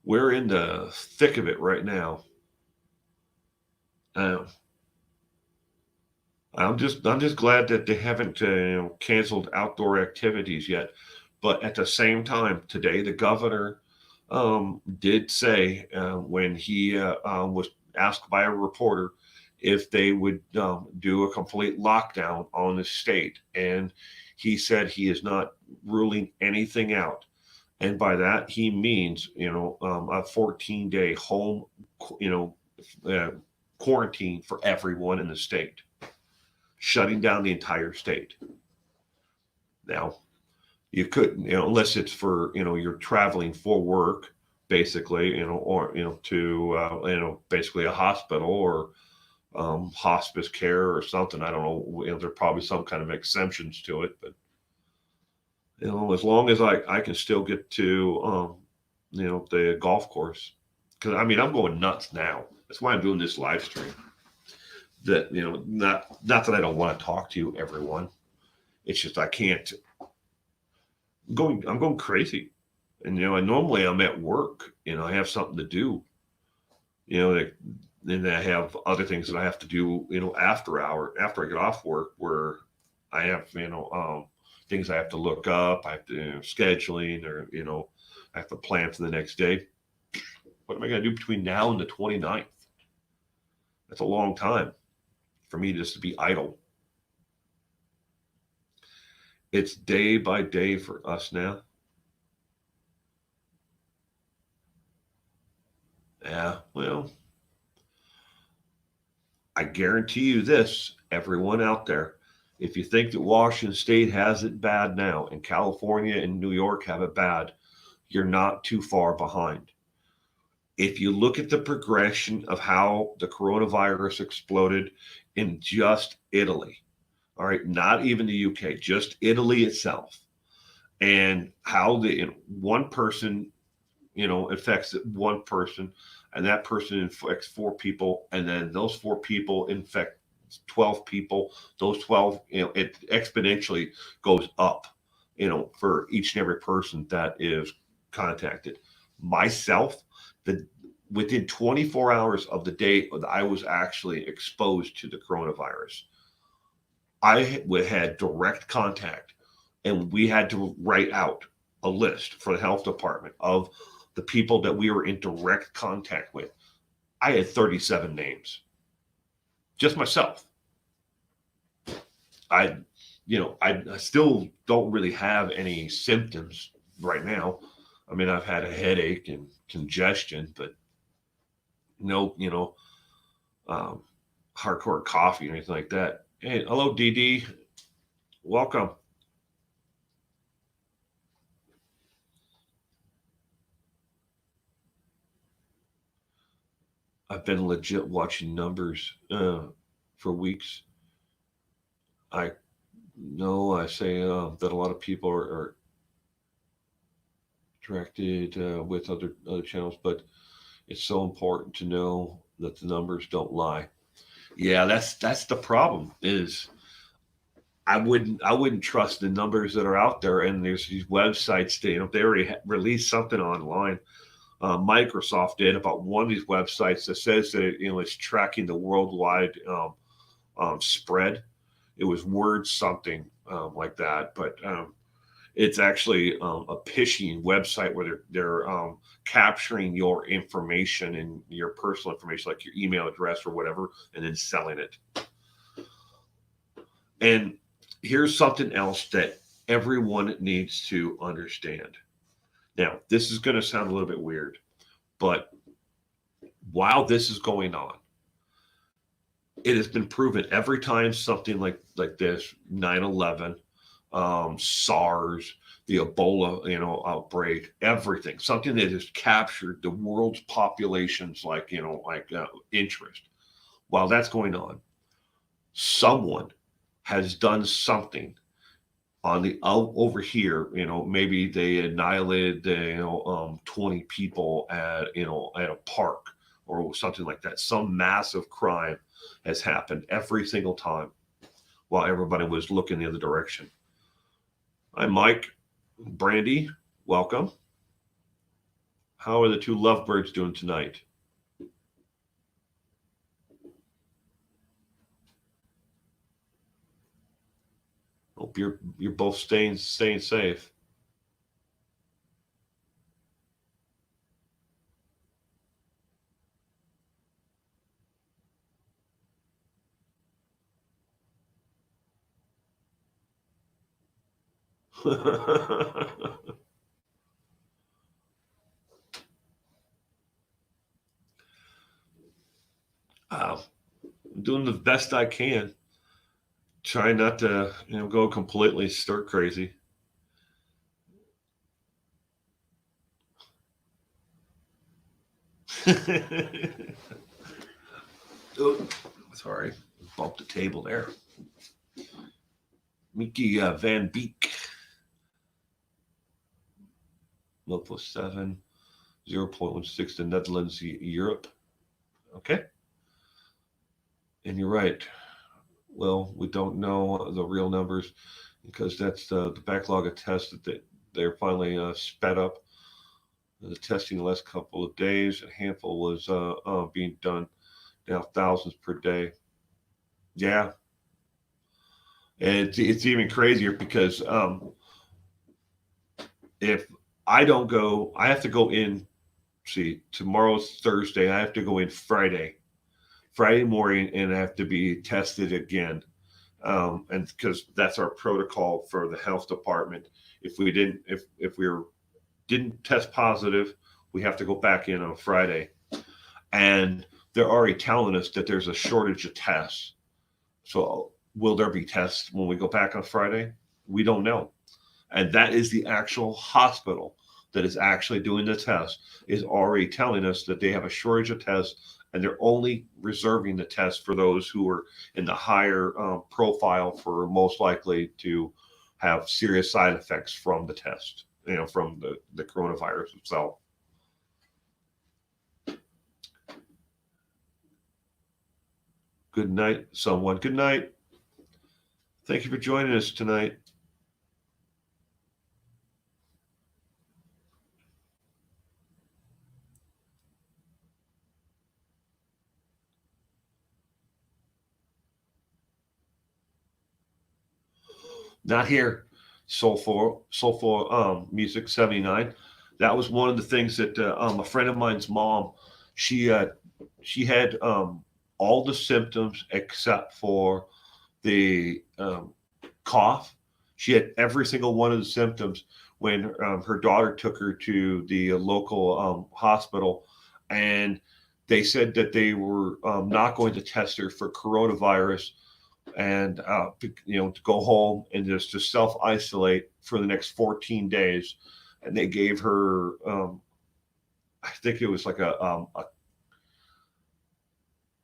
we're in the thick of it right now. Uh, I'm just glad that they haven't canceled outdoor activities yet. But at the same time, today the governor did say when he was asked by a reporter if they would do a complete lockdown on the state, and he said he is not ruling anything out. And by that he means a 14-day home you know uh, quarantine for everyone in the state, shutting down the entire state. Now, you couldn't, unless it's for, you're traveling for work, basically, or, to, basically a hospital or hospice care or something. I don't know. There are probably some kind of exemptions to it, but, as long as I can still get to, the golf course, because I mean, I'm going nuts now. That's why I'm doing this live stream. That, not that I don't want to talk to you, everyone. It's just I can't. I'm going crazy, and and normally I'm at work. I have something to do. Then I have other things that I have to do. After I get off work, where I have things I have to look up. I have to scheduling, or I have to plan for the next day. What am I going to do between now and the 29th? That's a long time for me just to be idle. It's day by day for us now. Yeah, well, I guarantee you this, everyone out there. If you think that Washington State has it bad now and California and New York have it bad, you're not too far behind. If you look at the progression of how the coronavirus exploded in just Italy, all right, not even the UK, just Italy itself, and how one person, affects one person, and that person infects four people, and then those four people infect 12 people. Those 12, it exponentially goes up, for each and every person that is contacted. Myself, the within 24 hours of the day that I was actually exposed to the coronavirus, I had direct contact, and we had to write out a list for the health department of the people that we were in direct contact with. I had 37 names, just myself. I, I still don't really have any symptoms right now. I mean, I've had a headache and congestion, but no, um, hardcore coffee or anything like that. Hey, hello, DD. Welcome. I've been legit watching numbers for weeks. I know I say that a lot of people are directed with other channels, but it's so important to know that the numbers don't lie. Yeah, that's the problem. Is I wouldn't trust the numbers that are out there, and there's these websites that they already released something online. Microsoft did about one of these websites that says that it's tracking the worldwide spread. It was word something like that, but it's actually a phishing website where they're capturing your information and your personal information, like your email address or whatever, and then selling it. And here's something else that everyone needs to understand. Now, this is going to sound a little bit weird, but while this is going on, it has been proven every time something like this 9/11, SARS, the Ebola outbreak, everything, something that has captured the world's populations interest. While that's going on, someone has done something on the out over here. Maybe they annihilated 20 people at a park or something like that. Some massive crime has happened every single time while everybody was looking the other direction. Hi, Mike. Brandy, welcome. How are the two lovebirds doing tonight? Hope you're both staying safe. I'm doing the best I can. Try not to go completely stir crazy. Oh, sorry, bumped the table there. Mickey Van Beek, local 7, 0.16 the Netherlands, Europe. Okay, and you're right. Well, we don't know the real numbers because that's the backlog of tests that they're finally sped up. The testing the last couple of days, a handful was being done, now thousands per day. Yeah, and it's even crazier because if I don't go, I have to go in. See, tomorrow's Thursday. I have to go in Friday morning, and I have to be tested again. And because that's our protocol for the health department. If we didn't test positive, we have to go back in on Friday. And they're already telling us that there's a shortage of tests. So will there be tests when we go back on Friday? We don't know. And that is the actual hospital that is actually doing the test is already telling us that they have a shortage of tests, and they're only reserving the test for those who are in the higher profile for most likely to have serious side effects from the test, from the coronavirus itself. Good night, someone. Good night. Thank you for joining us tonight. Not here. Soulful music 79. That was one of the things that a friend of mine's mom, she uh, she had all the symptoms except for the cough. She had every single one of the symptoms when her daughter took her to the local hospital, and They said that they were not going to test her for coronavirus, and to go home and just to self isolate for the next 14 days. And they gave her, I think it was like I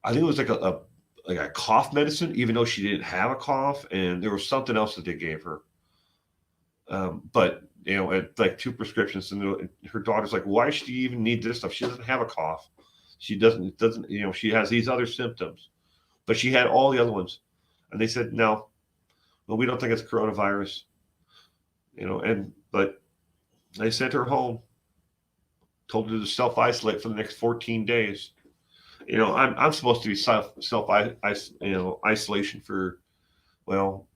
think it was like a cough medicine, even though she didn't have a cough, and there was something else that they gave her. But like 2 prescriptions, and her daughter's like, why does she even need this stuff? She doesn't have a cough. She doesn't. She has these other symptoms, but she had all the other ones, and they said no, well, we don't think it's coronavirus. But they sent her home, told her to self isolate for the next 14 days. I'm supposed to be isolation for, well,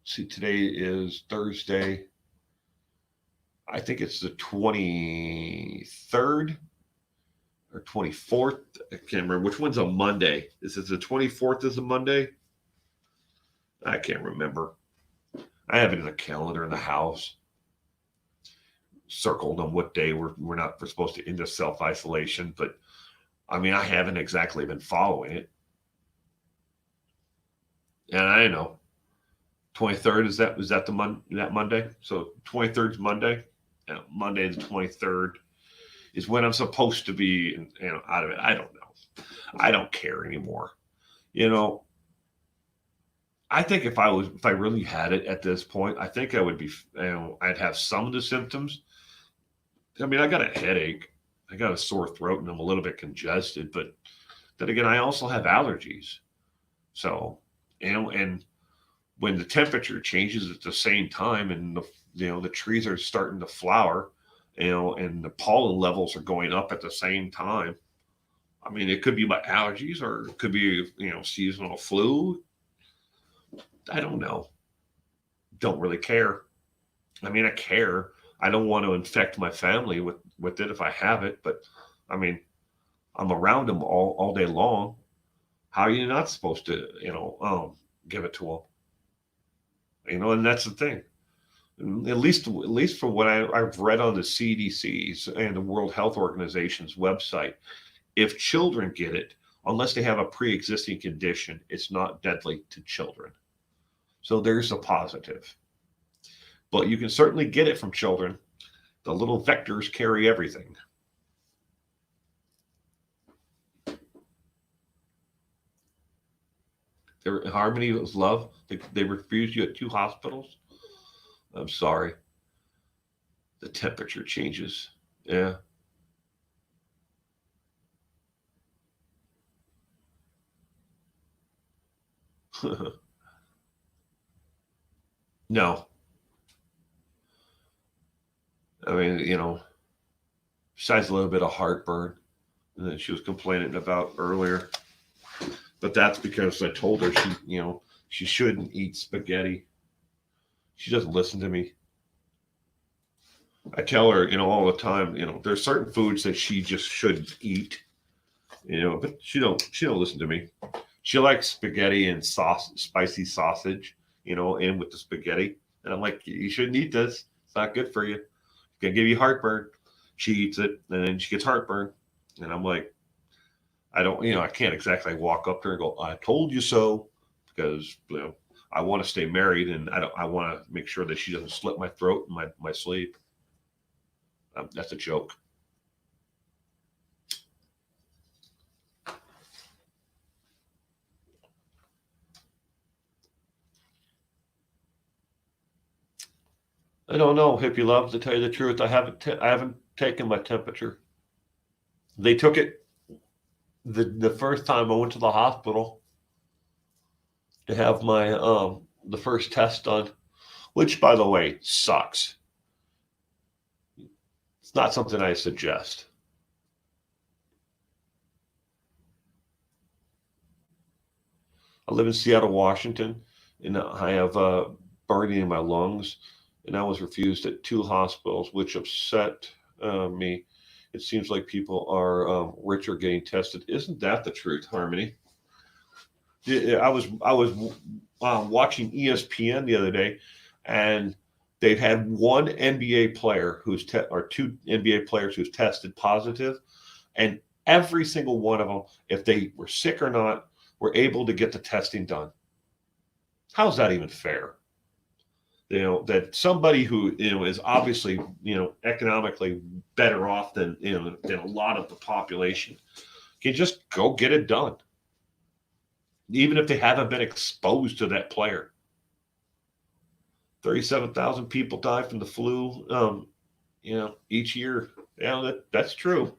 see, today is Thursday. I think it's the 23rd or 24th. I can't remember which one's a Monday. Is it the 24th is a Monday? I can't remember. I have it in the calendar in the house, circled on what day we're not supposed to into self isolation. But I mean, I haven't exactly been following it, and I know 23rd is that that Monday? So 23rd is Monday. Monday the 23rd is when I'm supposed to be out of it. I don't know. I don't care anymore. I think if I really had it at this point, I think I would be, I'd have some of the symptoms. I mean, I got a headache, I got a sore throat, and I'm a little bit congested. But then again, I also have allergies. So, and when the temperature changes at the same time, and the trees are starting to flower, and the pollen levels are going up at the same time. I mean, it could be my allergies, or it could be seasonal flu. I don't know. Don't really care. I mean, I care. I don't want to infect my family with it if I have it, but I mean, I'm around them all day long. How are you not supposed to, give it to them? And that's the thing. At least from what I've read on the CDC's and the World Health Organization's website, if children get it, unless they have a pre-existing condition, it's not deadly to children. So there's a positive. But you can certainly get it from children. The little vectors carry everything. Harmony was love. They refused you at 2 hospitals. I'm sorry. The temperature changes. Yeah. No. I mean, besides a little bit of heartburn that she was complaining about earlier. But that's because I told her she shouldn't eat spaghetti. She doesn't listen to me. I tell her, all the time, there's certain foods that she just shouldn't eat, but she don't listen to me. She likes spaghetti and spicy sausage, in with the spaghetti. And I'm like, you shouldn't eat this. It's not good for you. It's gonna give you heartburn. She eats it, and then she gets heartburn. And I'm like, I can't exactly walk up to her and go, I told you so, because I want to stay married, and I want to make sure that she doesn't slit my throat in my sleep. That's a joke. I don't know, hippie love. To tell you the truth, I haven't taken my temperature. They took it the first time I went to the hospital to have my the first test done, which, by the way, sucks. It's not something I suggest. I live in Seattle, Washington, and I have burning in my lungs, and I was refused at 2 hospitals, which upset me. It seems like people are richer getting tested. Isn't that the truth, Harmony? Yeah, I was watching ESPN the other day, and they've had one NBA player or 2 NBA players who's tested positive, and Every single one of them, if they were sick or not, were able to get the testing done. How's that even fair? That somebody who is obviously economically better off than than a lot of the population can just go get it done, even if they haven't been exposed to that player. 37,000 people die from the flu, each year. That's true.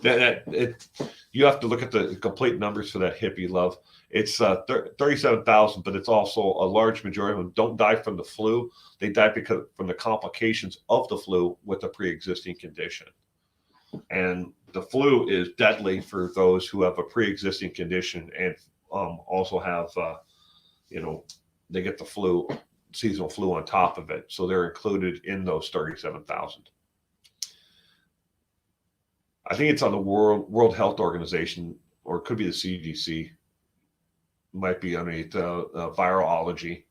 You have to look at the complete numbers for that hippie love. It's 37,000, but it's also a large majority of them don't die from the flu. They die from the complications of the flu with a pre-existing condition. And the flu is deadly for those who have a pre-existing condition and also have, they get the flu, seasonal flu on top of it. So they're included in those 37,000. I think it's on the World Health Organization, or it could be the CDC. Might be underneath virology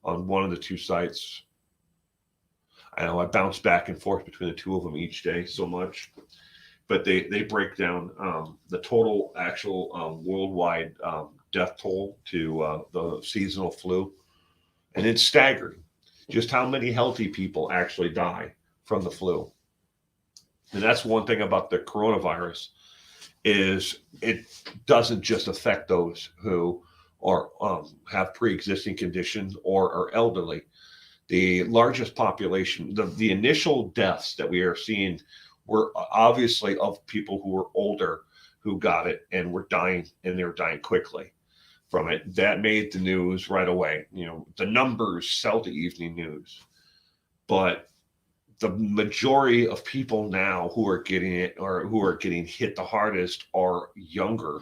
on one of the two sites. I know I bounce back and forth between the two of them each day so much, but they break down the total actual worldwide death toll to the seasonal flu, and it's staggering just how many healthy people actually die from the flu. And that's one thing about the coronavirus is it doesn't just affect those who are have pre-existing conditions or are elderly. The largest population, the initial deaths that we are seeing were obviously of people who were older who got it and were dying, and they were dying quickly from it. That made the news right away. The numbers sell the evening news, but the majority of people now who are getting it or who are getting hit the hardest are younger.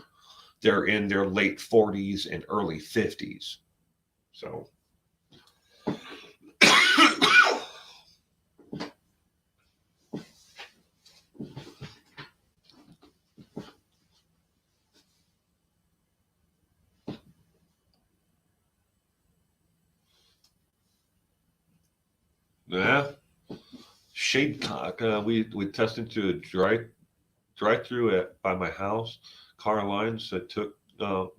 They're in their late 40s and early 50s. So yeah, Shadecock. We tested to a drive through by my house. Car lines that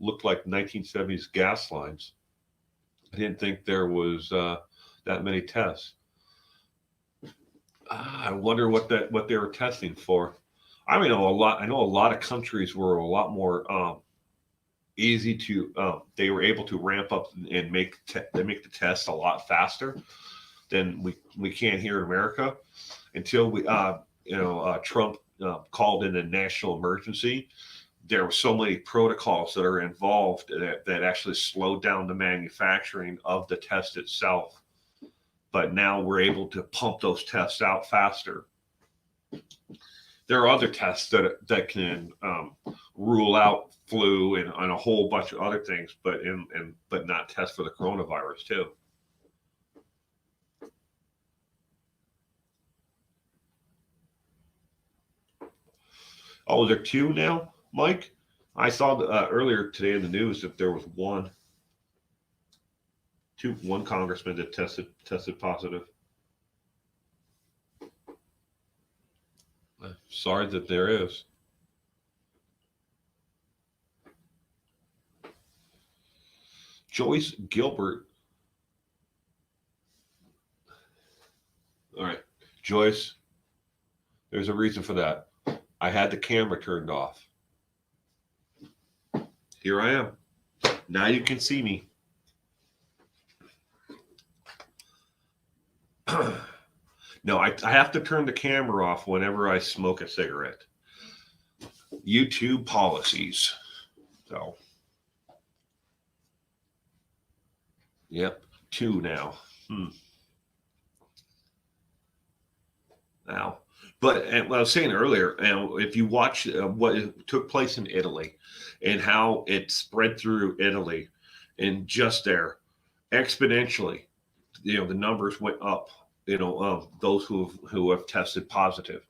looked like 1970s gas lines. I didn't think there was that many tests. I wonder what they were testing for. I mean, I know a lot of countries were a lot more easy to. They were able to ramp up and they make the tests a lot faster than we can here in America. Until Trump called in a national emergency. There were so many protocols that are involved that actually slowed down the manufacturing of the test itself. But now we're able to pump those tests out faster. There are other tests that can rule out flu and a whole bunch of other things, but not test for the coronavirus too. Oh, is there two now, Mike? I saw earlier today in the news that there was one congressman that tested positive. Sorry that there is. Joyce Gilbert. All right, Joyce, there's a reason for that. I had the camera turned off. Here I am. Now you can see me. No, I have to turn the camera off whenever I smoke a cigarette. YouTube policies. So, yep, two now. Now, but what I was saying earlier, if you watch what took place in Italy and how it spread through Italy, and just there, exponentially, the numbers went up. Those who have tested positive,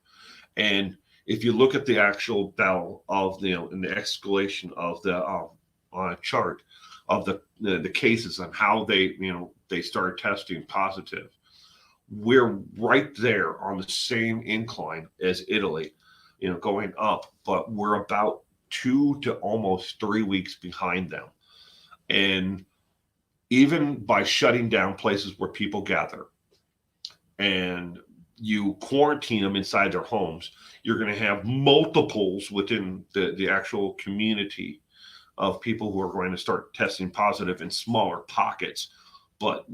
and if you look at the actual battle of in the escalation of the on a chart of the cases and how they started testing positive, we're right there on the same incline as Italy, going up, but we're about 2 to almost 3 weeks behind them. And even by shutting down places where people gather and you quarantine them inside their homes, you're going to have multiples within the actual community of people who are going to start testing positive in smaller pockets. But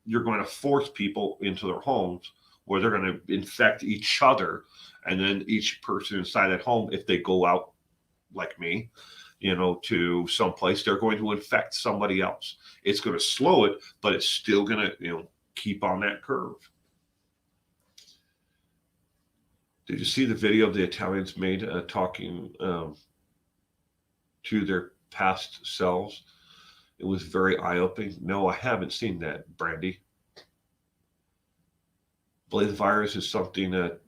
you're going to force people into their homes where they're going to infect each other. And then each person inside that home, if they go out like me, to someplace, they're going to infect somebody else. It's going to slow it, but it's still going to, keep on that curve. Did you see the video the Italians made talking to their past selves? It was very eye-opening. No, I haven't seen that, Brandy. I believe the virus is something that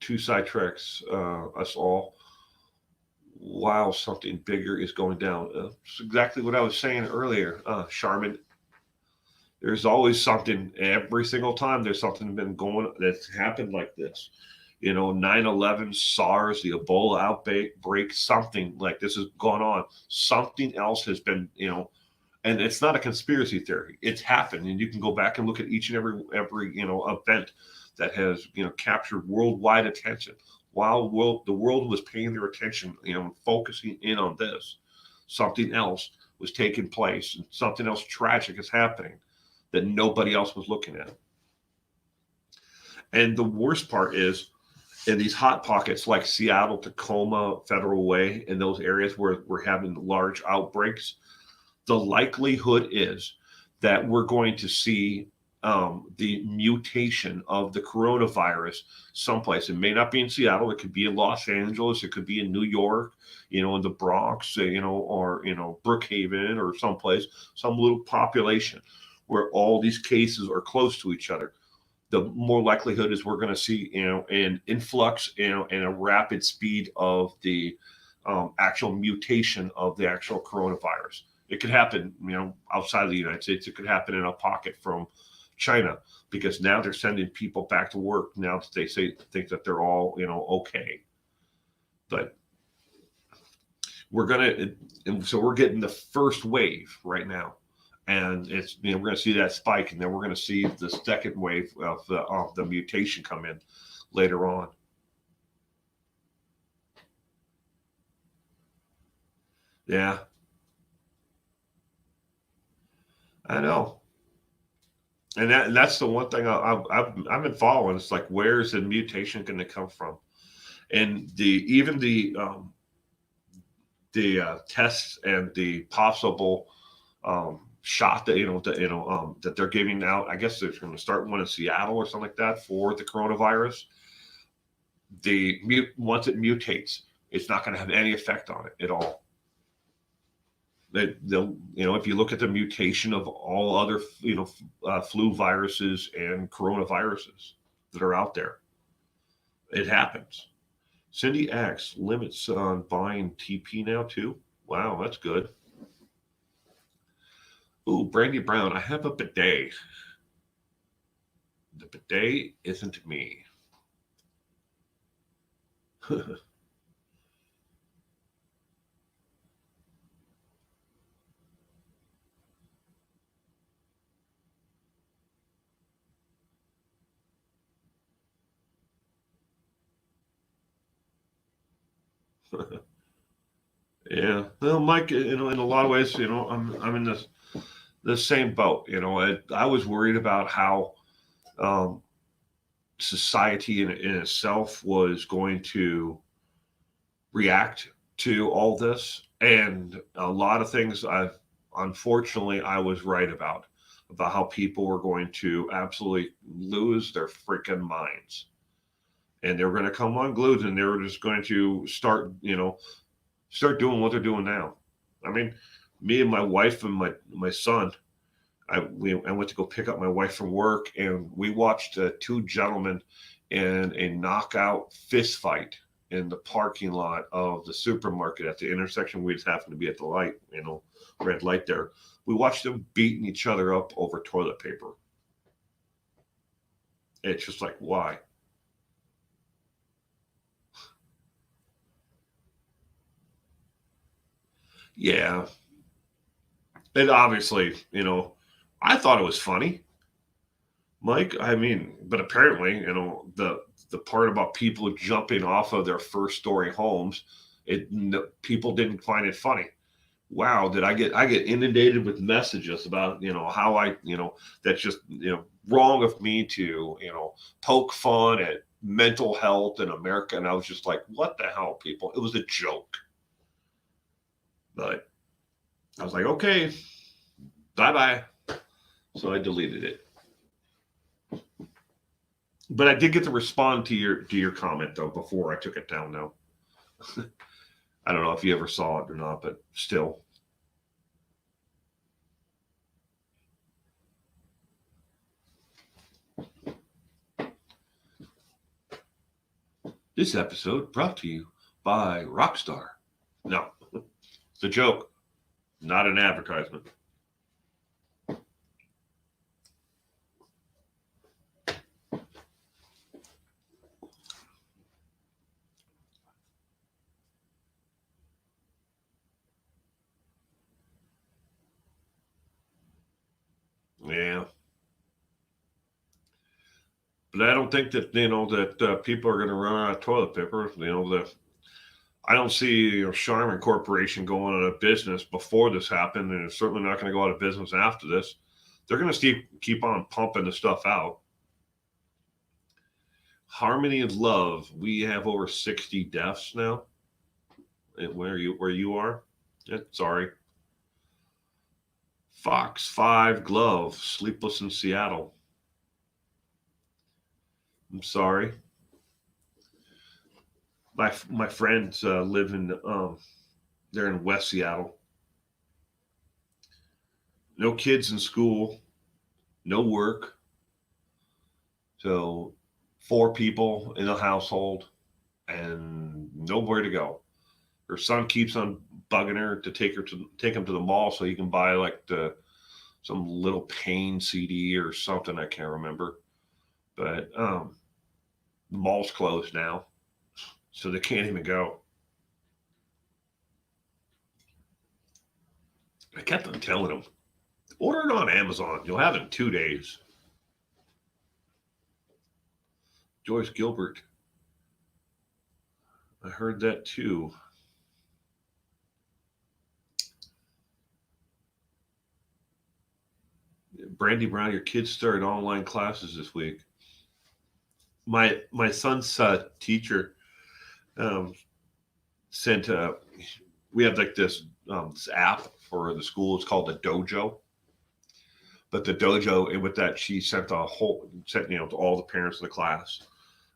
too sidetracks us all while something bigger is going down. It's exactly what I was saying earlier, Charmin. There's always something, every single time there's something been going that's happened like this. 9/11, SARS, the Ebola outbreak, something like this has gone on. Something else has been, and it's not a conspiracy theory. It's happened, and you can go back and look at each and every event that has captured worldwide attention. While the world was paying their attention, focusing in on this, something else was taking place, and something else tragic is happening that nobody else was looking at. And the worst part is, in these hot pockets like Seattle, Tacoma, Federal Way, in those areas where we're having large outbreaks, the likelihood is that we're going to see the mutation of the coronavirus someplace. It may not be in Seattle. It could be in Los Angeles. It could be in New York, in the Bronx, or, Brookhaven or someplace, some little population where all these cases are close to each other. The more likelihood is we're going to see, an influx, and a rapid speed of the actual mutation of the actual coronavirus. It could happen, outside of the United States. It could happen in a pocket from China, because now they're sending people back to work now that they think that they're all, okay. But so we're getting the first wave right now. And it's, we're going to see that spike, and then we're going to see the second wave of the mutation come in later on. Yeah, I know. And that's the one thing I've been following. It's like, where is the mutation going to come from? And even the tests and the possible shot that that they're giving out. I guess they're going to start one in Seattle or something like that for the coronavirus. Once it mutates, it's not going to have any effect on it at all. They'll if you look at the mutation of all other flu viruses and coronaviruses that are out there, it happens. Cindy X limits on buying TP now too. Wow, that's good. Ooh, Brandy Brown, I have a bidet. The bidet isn't me. Yeah. Well, Mike, in a lot of ways, I'm in the same boat. I was worried about how society in itself was going to react to all this, and a lot of things unfortunately I was right about how people were going to absolutely lose their freaking minds, and they were going to come unglued, and they were just going to start doing what they're doing now. I mean, me and my wife and my son, I went to go pick up my wife from work, and we watched two gentlemen in a knockout fist fight in the parking lot of the supermarket at the intersection. We just happened to be at the light, red light there. We watched them beating each other up over toilet paper. It's just like, why? Yeah. And obviously, I thought it was funny, Mike. I mean, but apparently, the part about people jumping off of their first story homes, people didn't find it funny. Wow, did I get inundated with messages about how that's just wrong of me to poke fun at mental health in America, and I was just like, what the hell, people? It was a joke, but I was like, okay, bye bye. So I deleted it. But I did get to respond to your comment though before I took it down. Now I don't know if you ever saw it or not, but still. This episode brought to you by Rockstar. No, it's a joke, not an advertisement. Yeah, but I don't think that people are going to run out of toilet paper. I don't see Charmin Corporation going out of business before this happened, and it's certainly not going to go out of business after this. They're going to keep on pumping the stuff out. Harmony of Love. We have over 60 deaths now. Where you are? Sorry. Fox 5 Glove. Sleepless in Seattle. I'm sorry. My friends live in they're in West Seattle. No kids in school, no work. So 4 people in a household and nowhere to go. Her son keeps on bugging her to take him to the mall so he can buy like some little Pain CD or something. I can't remember, but the mall's closed now, so they can't even go. I kept on telling him, order it on Amazon. You'll have it in 2 days. Joyce Gilbert. I heard that too. Brandy Brown, your kids started online classes this week. My son's teacher um, sent we have like this app for the school. It's called the Dojo. But the dojo, and with that, she sent to all the parents in the class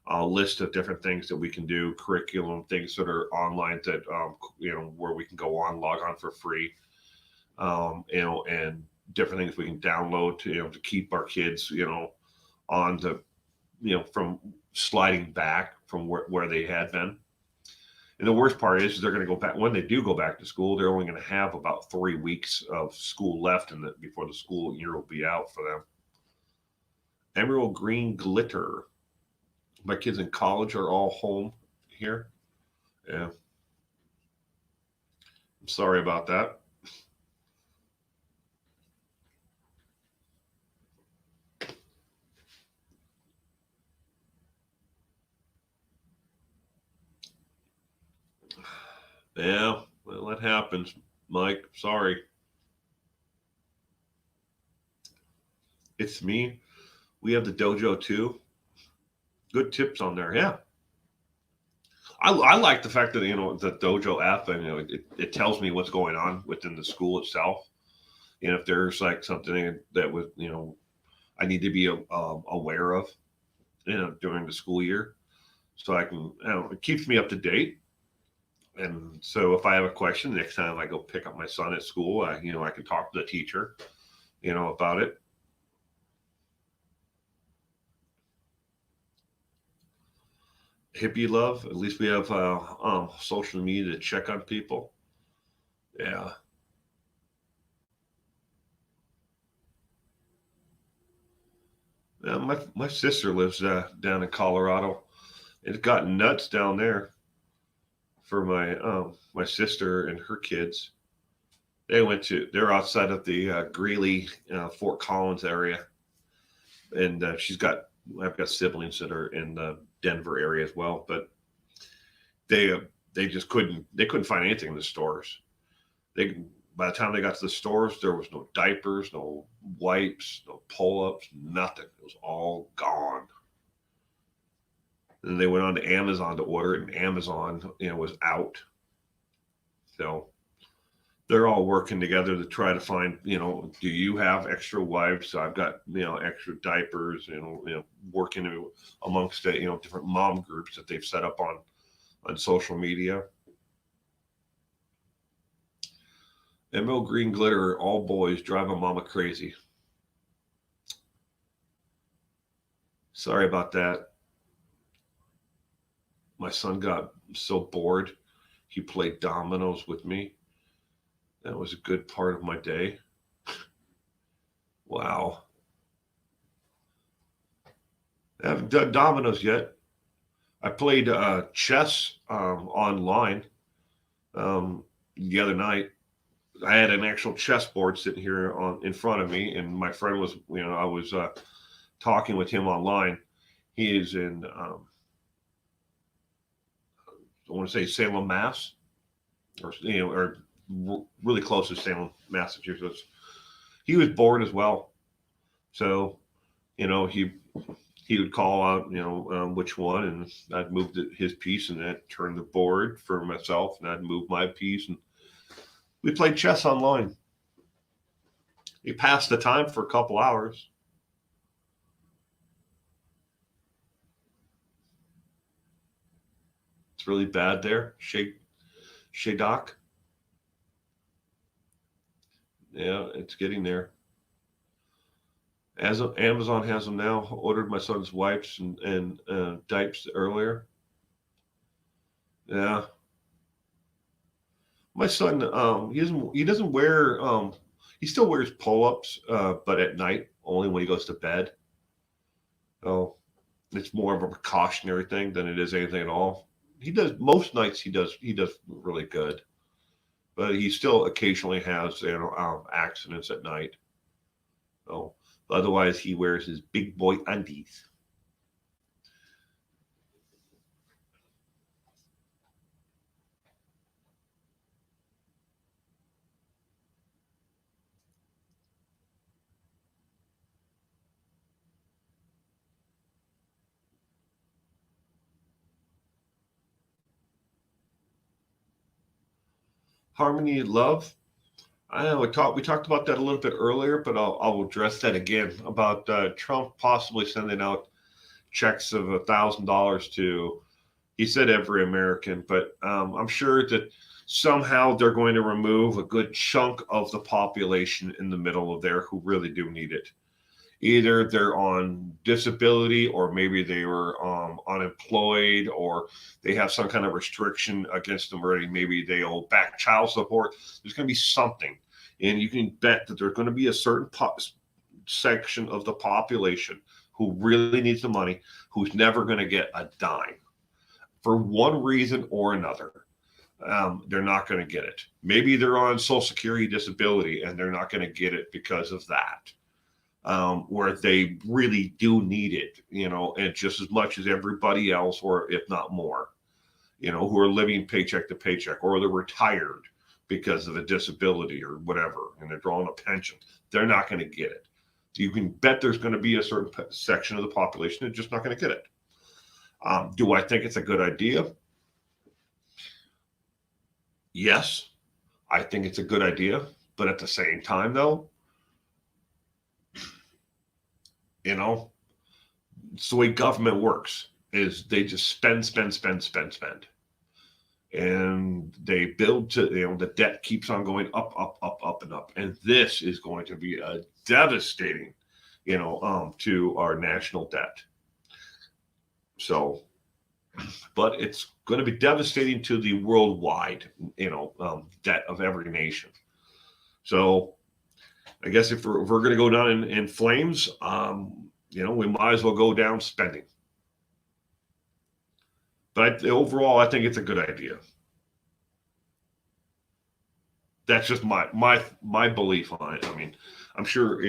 a list of different things that we can do, curriculum, things that are online that where we can go on, log on for free, and different things we can download to keep our kids on the from sliding back from where they had been. And the worst part is they're going to go back when they do go back to school. They're only going to have about 3 weeks of school left, before the school year will be out for them. Emerald green glitter. My kids in college are all home here. Yeah, I'm sorry about that. Yeah, well, that happens, Mike. Sorry. It's me. We have the dojo too. Good tips on there. Yeah. I like the fact that the dojo app, and it tells me what's going on within the school itself. And if there's like something that was I need to be aware of during the school year, so I can it keeps me up to date. And so if I have a question next time I go pick up my son at school, I can talk to the teacher about it. Hippie love. At least we have social media to check on people. Yeah. My sister lives down in Colorado. It's gotten nuts down there for my sister and her kids. They're outside of the Greeley, Fort Collins area, and I've got siblings that are in the Denver area as well, but they they just couldn't find anything in the stores. They By the time they got to the stores, there was no diapers, no wipes, no pull-ups, nothing. It was all gone. And they went on to Amazon to order it, and Amazon, was out. So they're all working together to try to find, do you have extra wipes? So I've got, extra diapers, working amongst the, different mom groups that they've set up on social media. Emerald green glitter, all boys, drive a mama crazy. Sorry about that. My son got so bored, he played dominoes with me. That was a good part of my day. Wow. I haven't done dominoes yet. I played chess online the other night. I had an actual chessboard sitting here in front of me, and my friend was, I was talking with him online. He is in, I want to say Salem, Mass, or really close to Salem, Massachusetts. He was bored as well, so he would call out, which one, and I'd move his piece, and I'd turn the board for myself, and I'd move my piece, and we played chess online. He passed the time for a couple hours. It's really bad there, Doc. Yeah, it's getting there. As Amazon has them now. Ordered my son's wipes and diapers earlier. Yeah, my son, he doesn't wear he still wears pull-ups, but at night only when he goes to bed. So it's more of a precautionary thing than it is anything at all. He does most nights. He does really good, but he still occasionally has accidents at night. So otherwise, he wears his big boy undies. Harmony, love. I know we talked about that a little bit earlier, but I'll address that again about Trump possibly sending out checks of $1,000 to, he said, every American, but I'm sure that somehow they're going to remove a good chunk of the population in the middle of there who really do need it. Either they're on disability, or maybe they were unemployed, or they have some kind of restriction against them already. Maybe they owe back child support. There's going to be something. And you can bet that there's going to be a certain section of the population who really needs the money, who's never going to get a dime for one reason or another. They're not going to get it. Maybe they're on Social Security disability and they're not going to get it because of that. Where they really do need it, and just as much as everybody else, or if not more, who are living paycheck to paycheck, or they're retired because of a disability or whatever, and they're drawing a pension. They're not going to get it. You can bet there's going to be a certain section of the population that's just not going to get it. Do I think it's a good idea? Yes, I think it's a good idea. But at the same time, though, it's the way government works, is they just spend. And they build to, the debt keeps on going up, and up. And this is going to be a devastating, to our national debt. So, but it's going to be devastating to the worldwide, debt of every nation. So I guess if we're going to go down in flames, we might as well go down spending. But overall, I think it's a good idea. That's just my belief on it. I mean, I'm sure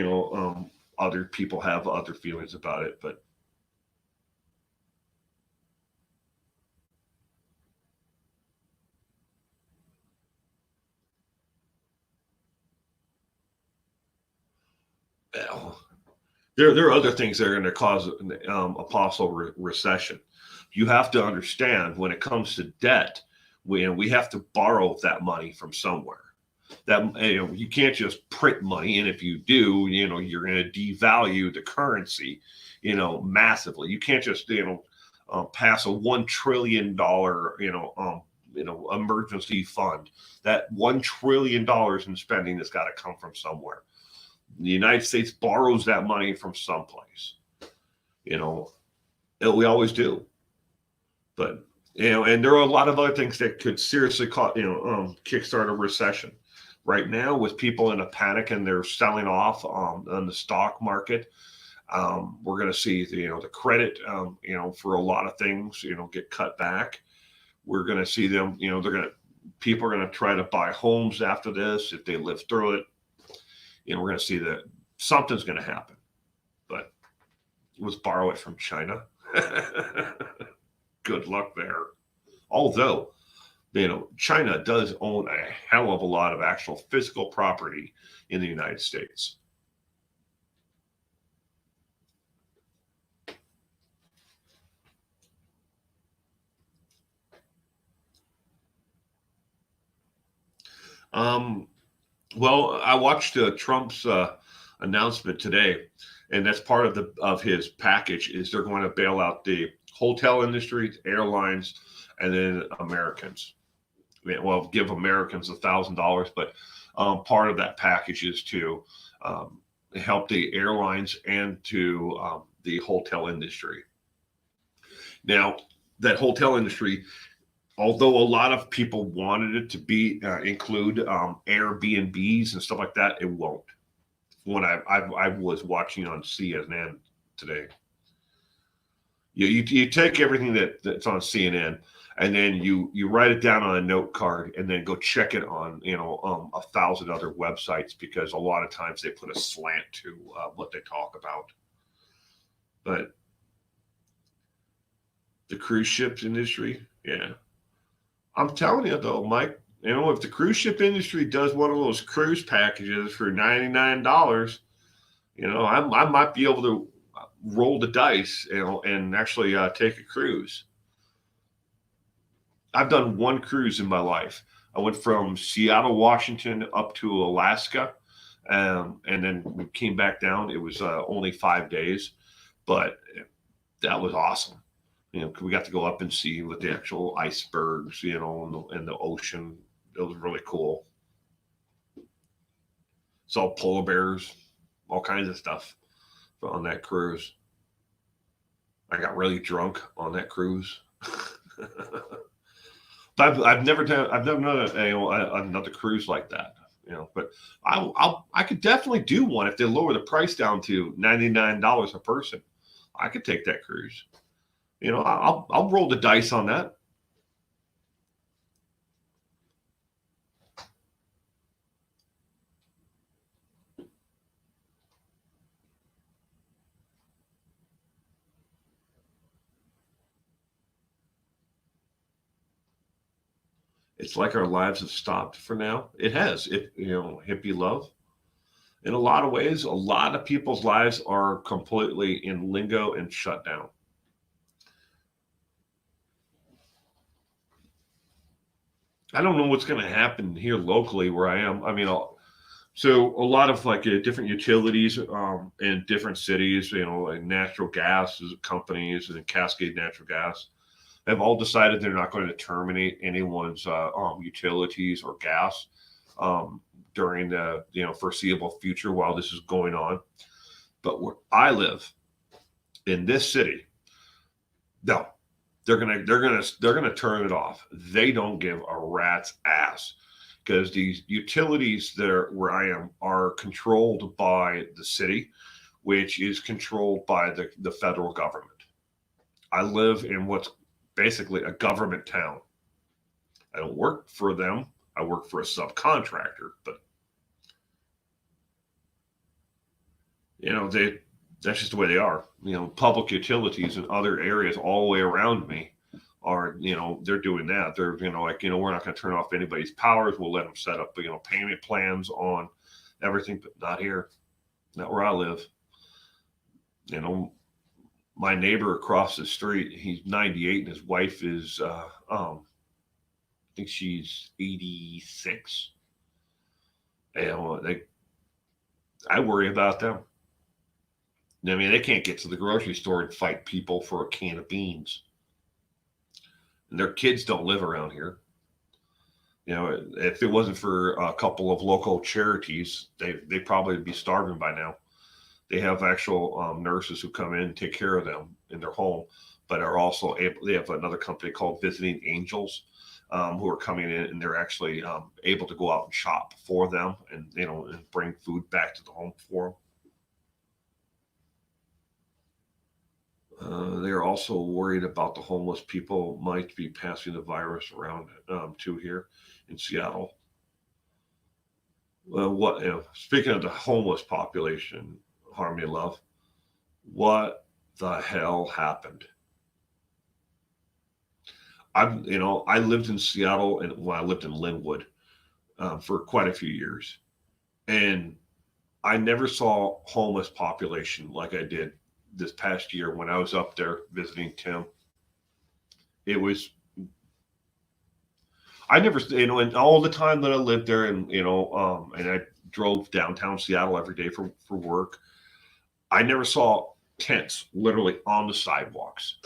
other people have other feelings about it, but well, there are other things that are going to cause a possible recession. You have to understand when it comes to debt, we have to borrow that money from somewhere. That you can't just print money, and if you do, you're going to devalue the currency, massively. You can't just pass a $1 trillion emergency fund. That $1 trillion in spending has got to come from somewhere. The United States borrows that money from someplace. You know, we always do. But and there are a lot of other things that could seriously kickstart a recession. Right now, with people in a panic and they're selling off on the stock market, we're going to see the credit for a lot of things get cut back. We're going to see them. People are going to try to buy homes after this if they live through it. We're going to see that something's going to happen. But let's borrow it from China. Good luck there. Although, China does own a hell of a lot of actual physical property in the United States. Well, I watched Trump's announcement today, and that's part of his package is they're going to bail out the hotel industry, airlines, and then Americans. Well, give Americans $1,000, but part of that package is to help the airlines and to the hotel industry. Now, that hotel industry, although a lot of people wanted it to be include Airbnbs and stuff like that, it won't. When I was watching on CNN today, you take everything that's on CNN and then you write it down on a note card and then go check it on 1,000 other websites because a lot of times they put a slant to what they talk about. But the cruise ships industry, yeah, I'm telling you though, Mike, if the cruise ship industry does one of those cruise packages for $99, I might be able to roll the dice, and actually take a cruise. I've done one cruise in my life. I went from Seattle, Washington, up to Alaska, and then we came back down. It was only 5 days, but that was awesome. We got to go up and see with the actual icebergs, and the ocean. It was really cool. Saw polar bears, all kinds of stuff on that cruise. I got really drunk on that cruise. I've never done another cruise like that. But I could definitely do one if they lower the price down to $99 a person. I could take that cruise. I'll roll the dice on that. It's like our lives have stopped for now. It has. Hippie love. In a lot of ways, a lot of people's lives are completely in lingo and shut down. I don't know what's going to happen here locally where I am. I mean, so a lot of like different utilities in different cities, like natural gas companies and Cascade Natural Gas have all decided they're not going to terminate anyone's utilities or gas during the foreseeable future while this is going on. But where I live in this city, no, they're gonna turn it off. They don't give a rat's ass because these utilities there where I am are controlled by the city, which is controlled by the federal government. I live in what's basically a government town. I don't work for them. I work for a subcontractor, but they that's just the way they are. Public utilities and other areas all the way around me are, they're doing that. They're, like, we're not going to turn off anybody's powers. We'll let them set up, payment plans on everything, but not here, not where I live. You know, my neighbor across the street, he's 98 and his wife is, I think she's 86. And I worry about them. I mean, they can't get to the grocery store and fight people for a can of beans. And their kids don't live around here. If it wasn't for a couple of local charities, they probably would be starving by now. They have actual nurses who come in and take care of them in their home, but are also able. They have another company called Visiting Angels, who are coming in and they're actually able to go out and shop for them, and and bring food back to the home for them. They're also worried about the homeless people might be passing the virus around too here in Seattle. Well, speaking of the homeless population, Harmony Love, what the hell happened? I lived in Seattle and I lived in Linwood for quite a few years, and I never saw homeless population like I did this past year when I was up there visiting Tim. It was I never, and all the time that I lived there, and I drove downtown Seattle every day for work. I never saw tents literally on the sidewalks,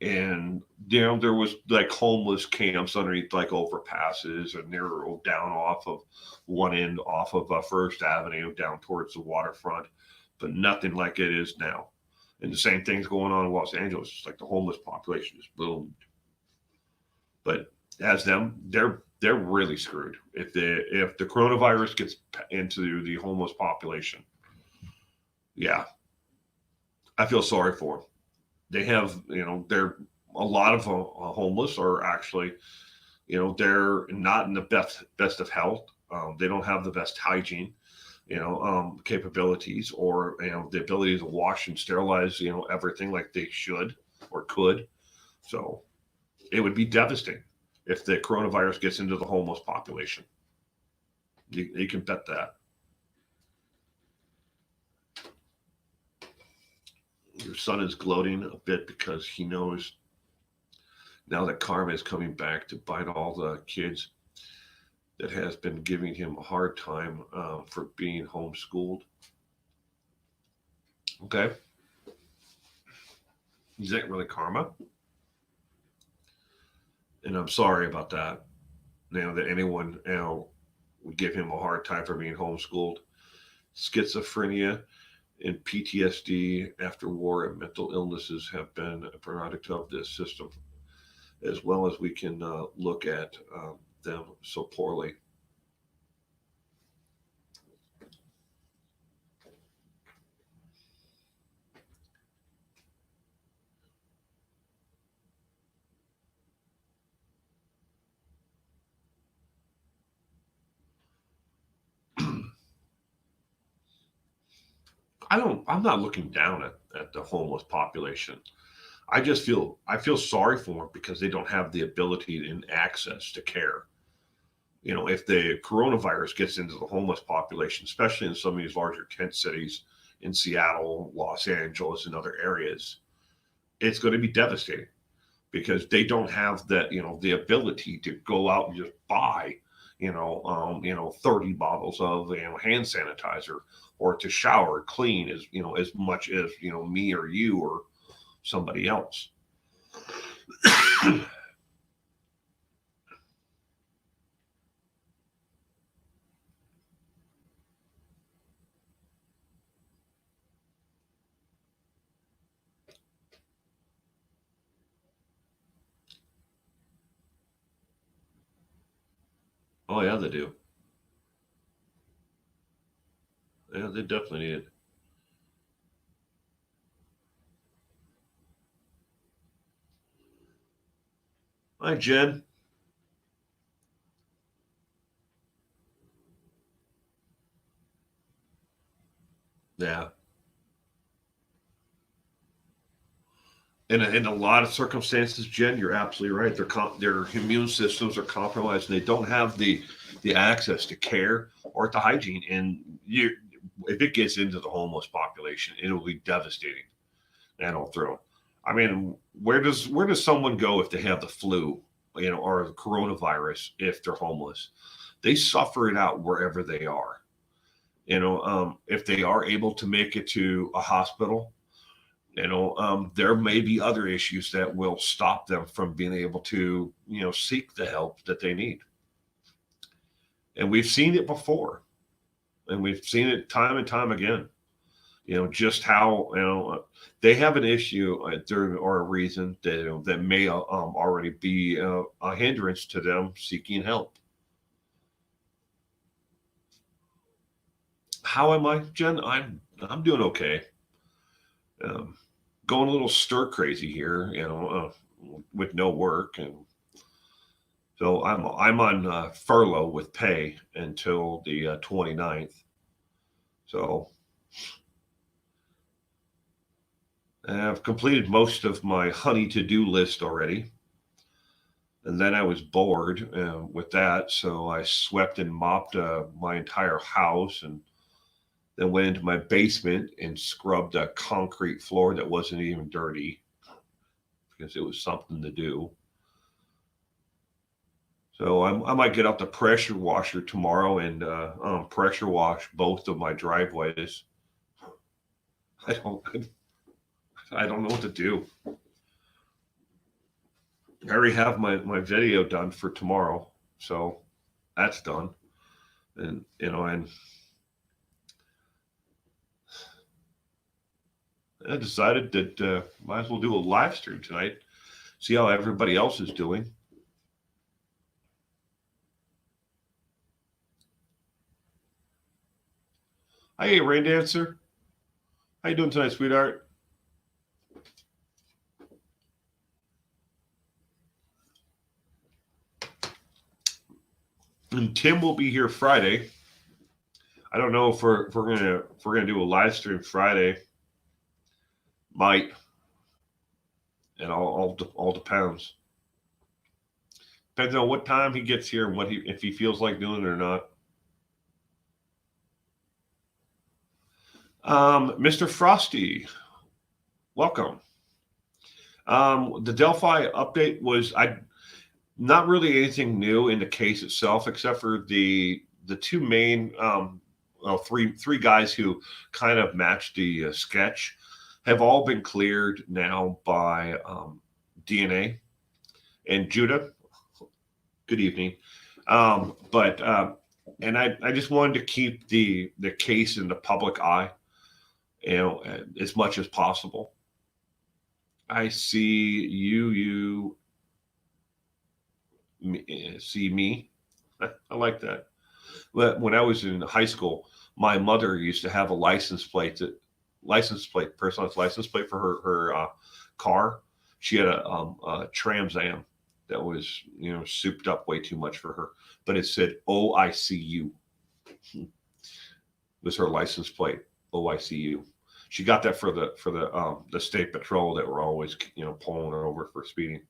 and there was like homeless camps underneath like overpasses, and they were down off of one end off of First Avenue down towards the waterfront, but nothing like it is now. And the same thing's going on in Los Angeles. It's like the homeless population is boomed. But as them, they're really screwed if the coronavirus gets into the homeless population. Yeah, I feel sorry for them. They have, they're a lot of homeless are actually, they're not in the best of health. They don't have the best hygiene, capabilities, or the ability to wash and sterilize, everything like they should or could. So it would be devastating if the coronavirus gets into the homeless population. You can bet that. Your son is gloating a bit because he knows now that karma is coming back to bite all the kids that has been giving him a hard time for being homeschooled. Okay. Is that really karma? And I'm sorry about that. That anyone would give him a hard time for being homeschooled. Schizophrenia and PTSD after war and mental illnesses have been a product of this system, as well as we can look at them so poorly. I'm not looking down at the homeless population. I feel sorry for them because they don't have the ability and access to care. If the coronavirus gets into the homeless population, especially in some of these larger tent cities in Seattle, Los Angeles, and other areas, it's going to be devastating because they don't have that, the ability to go out and just buy, 30 bottles of, hand sanitizer, or to shower, clean as much as, me or you or somebody else. Oh yeah, they do. Yeah, they definitely need it. Hi, Jen. Yeah. In a lot of circumstances, Jen, you're absolutely right. Their immune systems are compromised, and they don't have the access to care or to hygiene. And you, if it gets into the homeless population, it will be devastating. And all through. I mean, where does someone go if they have the flu, or the coronavirus if they're homeless? They suffer it out wherever they are. If they are able to make it to a hospital, there may be other issues that will stop them from being able to, seek the help that they need. And we've seen it before, and we've seen it time and time again. Just how they have an issue there or a reason that that may already be a hindrance to them seeking help. How am I, Jen? I'm doing okay. Um, Going a little stir crazy here, with no work, and so I'm on furlough with pay until the 29th. So I've completed most of my honey to do list already. And then I was bored with that, so I swept and mopped my entire house, and then went into my basement and scrubbed a concrete floor that wasn't even dirty because it was something to do. So I might get out the pressure washer tomorrow and pressure wash both of my driveways. I don't I don't know what to do. I already have my video done for tomorrow, so that's done. And I decided that might as well do a live stream tonight, see how everybody else is doing. Hey, Rain Dancer, how you doing tonight, sweetheart? And Tim will be here Friday. I don't know if we're gonna do a live stream Friday. Might. It all depends. Depends on what time he gets here and if he feels like doing it or not. Mr. Frosty, welcome. The Delphi update was not really anything new in the case itself, except for the two main well, three guys who kind of matched the sketch have all been cleared now by DNA. And Judah, good evening. But and I just wanted to keep the case in the public eye, as much as possible. I see you see me. I like that. When I was in high school, my mother used to have a personalized license plate for her car. She had a Trans Am that was souped up way too much for her, but it said OICU was her license plate. OICU. She got that for the state patrol that were always pulling her over for speeding.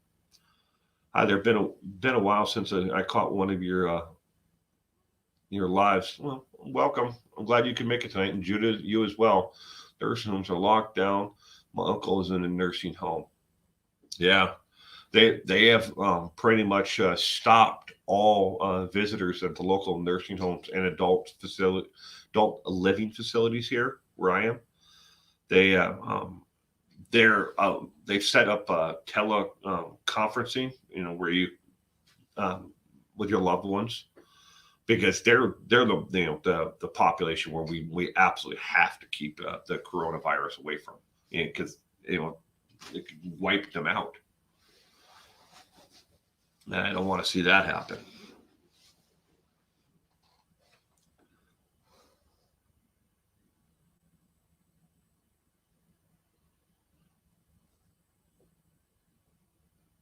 Hi there. Been a while since I caught one of your lives. Well, welcome. I'm glad you can make it tonight, and Judah, you as well. Nursing homes are locked down. My uncle is in a nursing home. Yeah, they have pretty much stopped all visitors at the local nursing homes and adult living facilities here where I am. They they've set up tele conferencing, where you with your loved ones, because they're the population where we absolutely have to keep the coronavirus away from, because it could wipe them out. And I don't want to see that happen.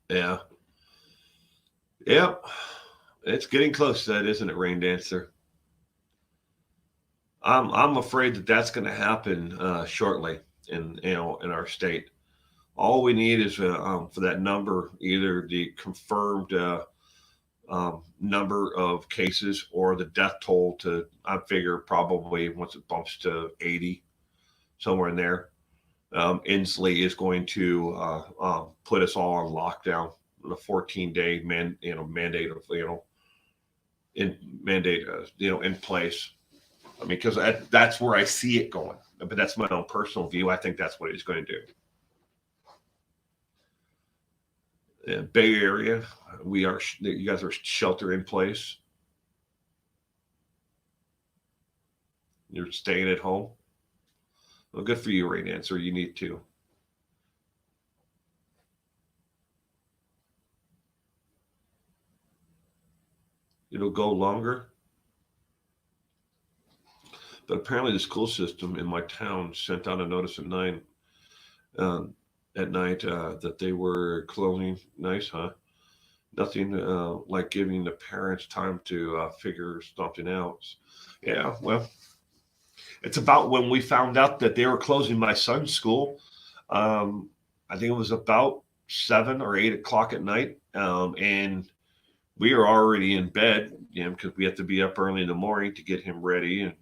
Yeah, yeah, it's getting close to that, isn't it, Rain Dancer? I'm afraid that that's going to happen shortly in our state. All we need is for that number, either the confirmed number of cases or the death toll to, I figure probably once it bumps to 80, somewhere in there, Inslee is going to put us all on lockdown, the 14-day mandate of in place. I mean, because that's where I see it going. But that's my own personal view. I think that's what he's going to do. Bay Area, you guys are shelter in place. You're staying at home. Well, good for you, right answer. You need to. It'll go longer. But apparently the school system in my town sent out a notice at 9 at night that they were closing. Nice, huh? Nothing like giving the parents time to figure something out. Yeah, well, it's about when we found out that they were closing my son's school. I think it was about 7 or 8 o'clock at night, and we were already in bed, because we have to be up early in the morning to get him ready and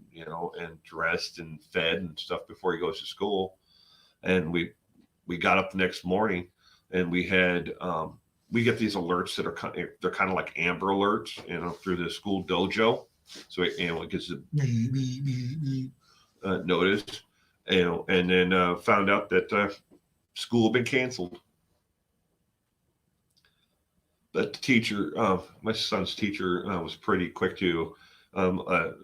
and dressed and fed and stuff before he goes to school. And we got up the next morning, and we had we get these alerts that they're kind of like Amber alerts, through the school dojo. So it gets a notice, and then found out that school had been canceled. But the teacher, my son's teacher, was pretty quick to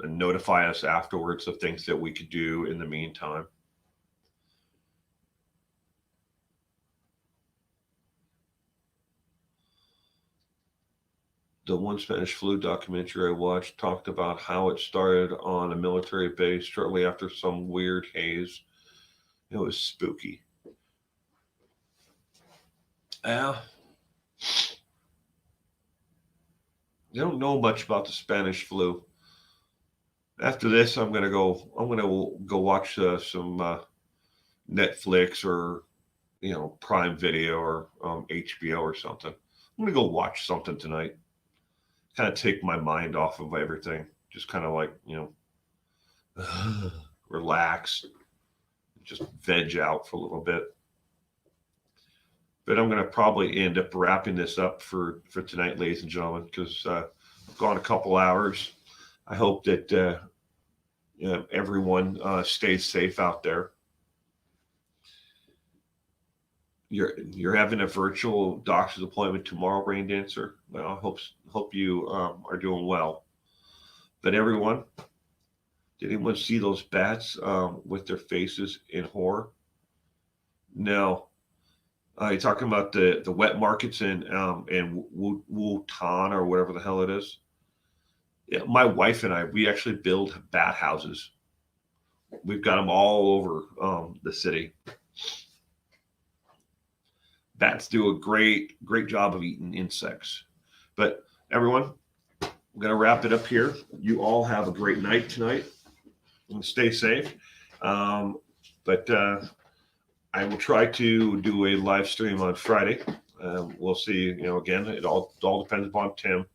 notify us afterwards of things that we could do in the meantime. The one Spanish flu documentary I watched talked about how it started on a military base shortly after some weird haze. It was spooky. I don't know much about the Spanish flu. After this, I'm gonna go watch some Netflix or Prime Video or HBO or something. I'm gonna go watch something tonight. Kind of take my mind off of everything. Just kind of like relax, just veg out for a little bit. But I'm going to probably end up wrapping this up for tonight, ladies and gentlemen, because I've gone a couple hours. I hope that everyone stays safe out there. You're having a virtual doctor's appointment tomorrow, Rain Dancer. Well, I hope you are doing well. But everyone, did anyone see those bats with their faces in horror? No. You're talking about the wet markets in Wutan or whatever the hell it is. Yeah, my wife and I, we actually build bat houses. We've got them all over the city. Bats do a great job of eating insects. But everyone, I'm going to wrap it up here. You all have a great night tonight and stay safe. But I will try to do a live stream on Friday. We'll see. Again, it all depends upon Tim,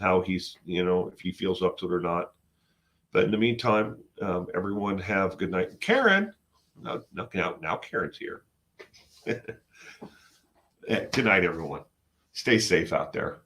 how he's, if he feels up to it or not. But in the meantime, everyone have a good night. Karen, now Karen's here. Good night, everyone. Stay safe out there.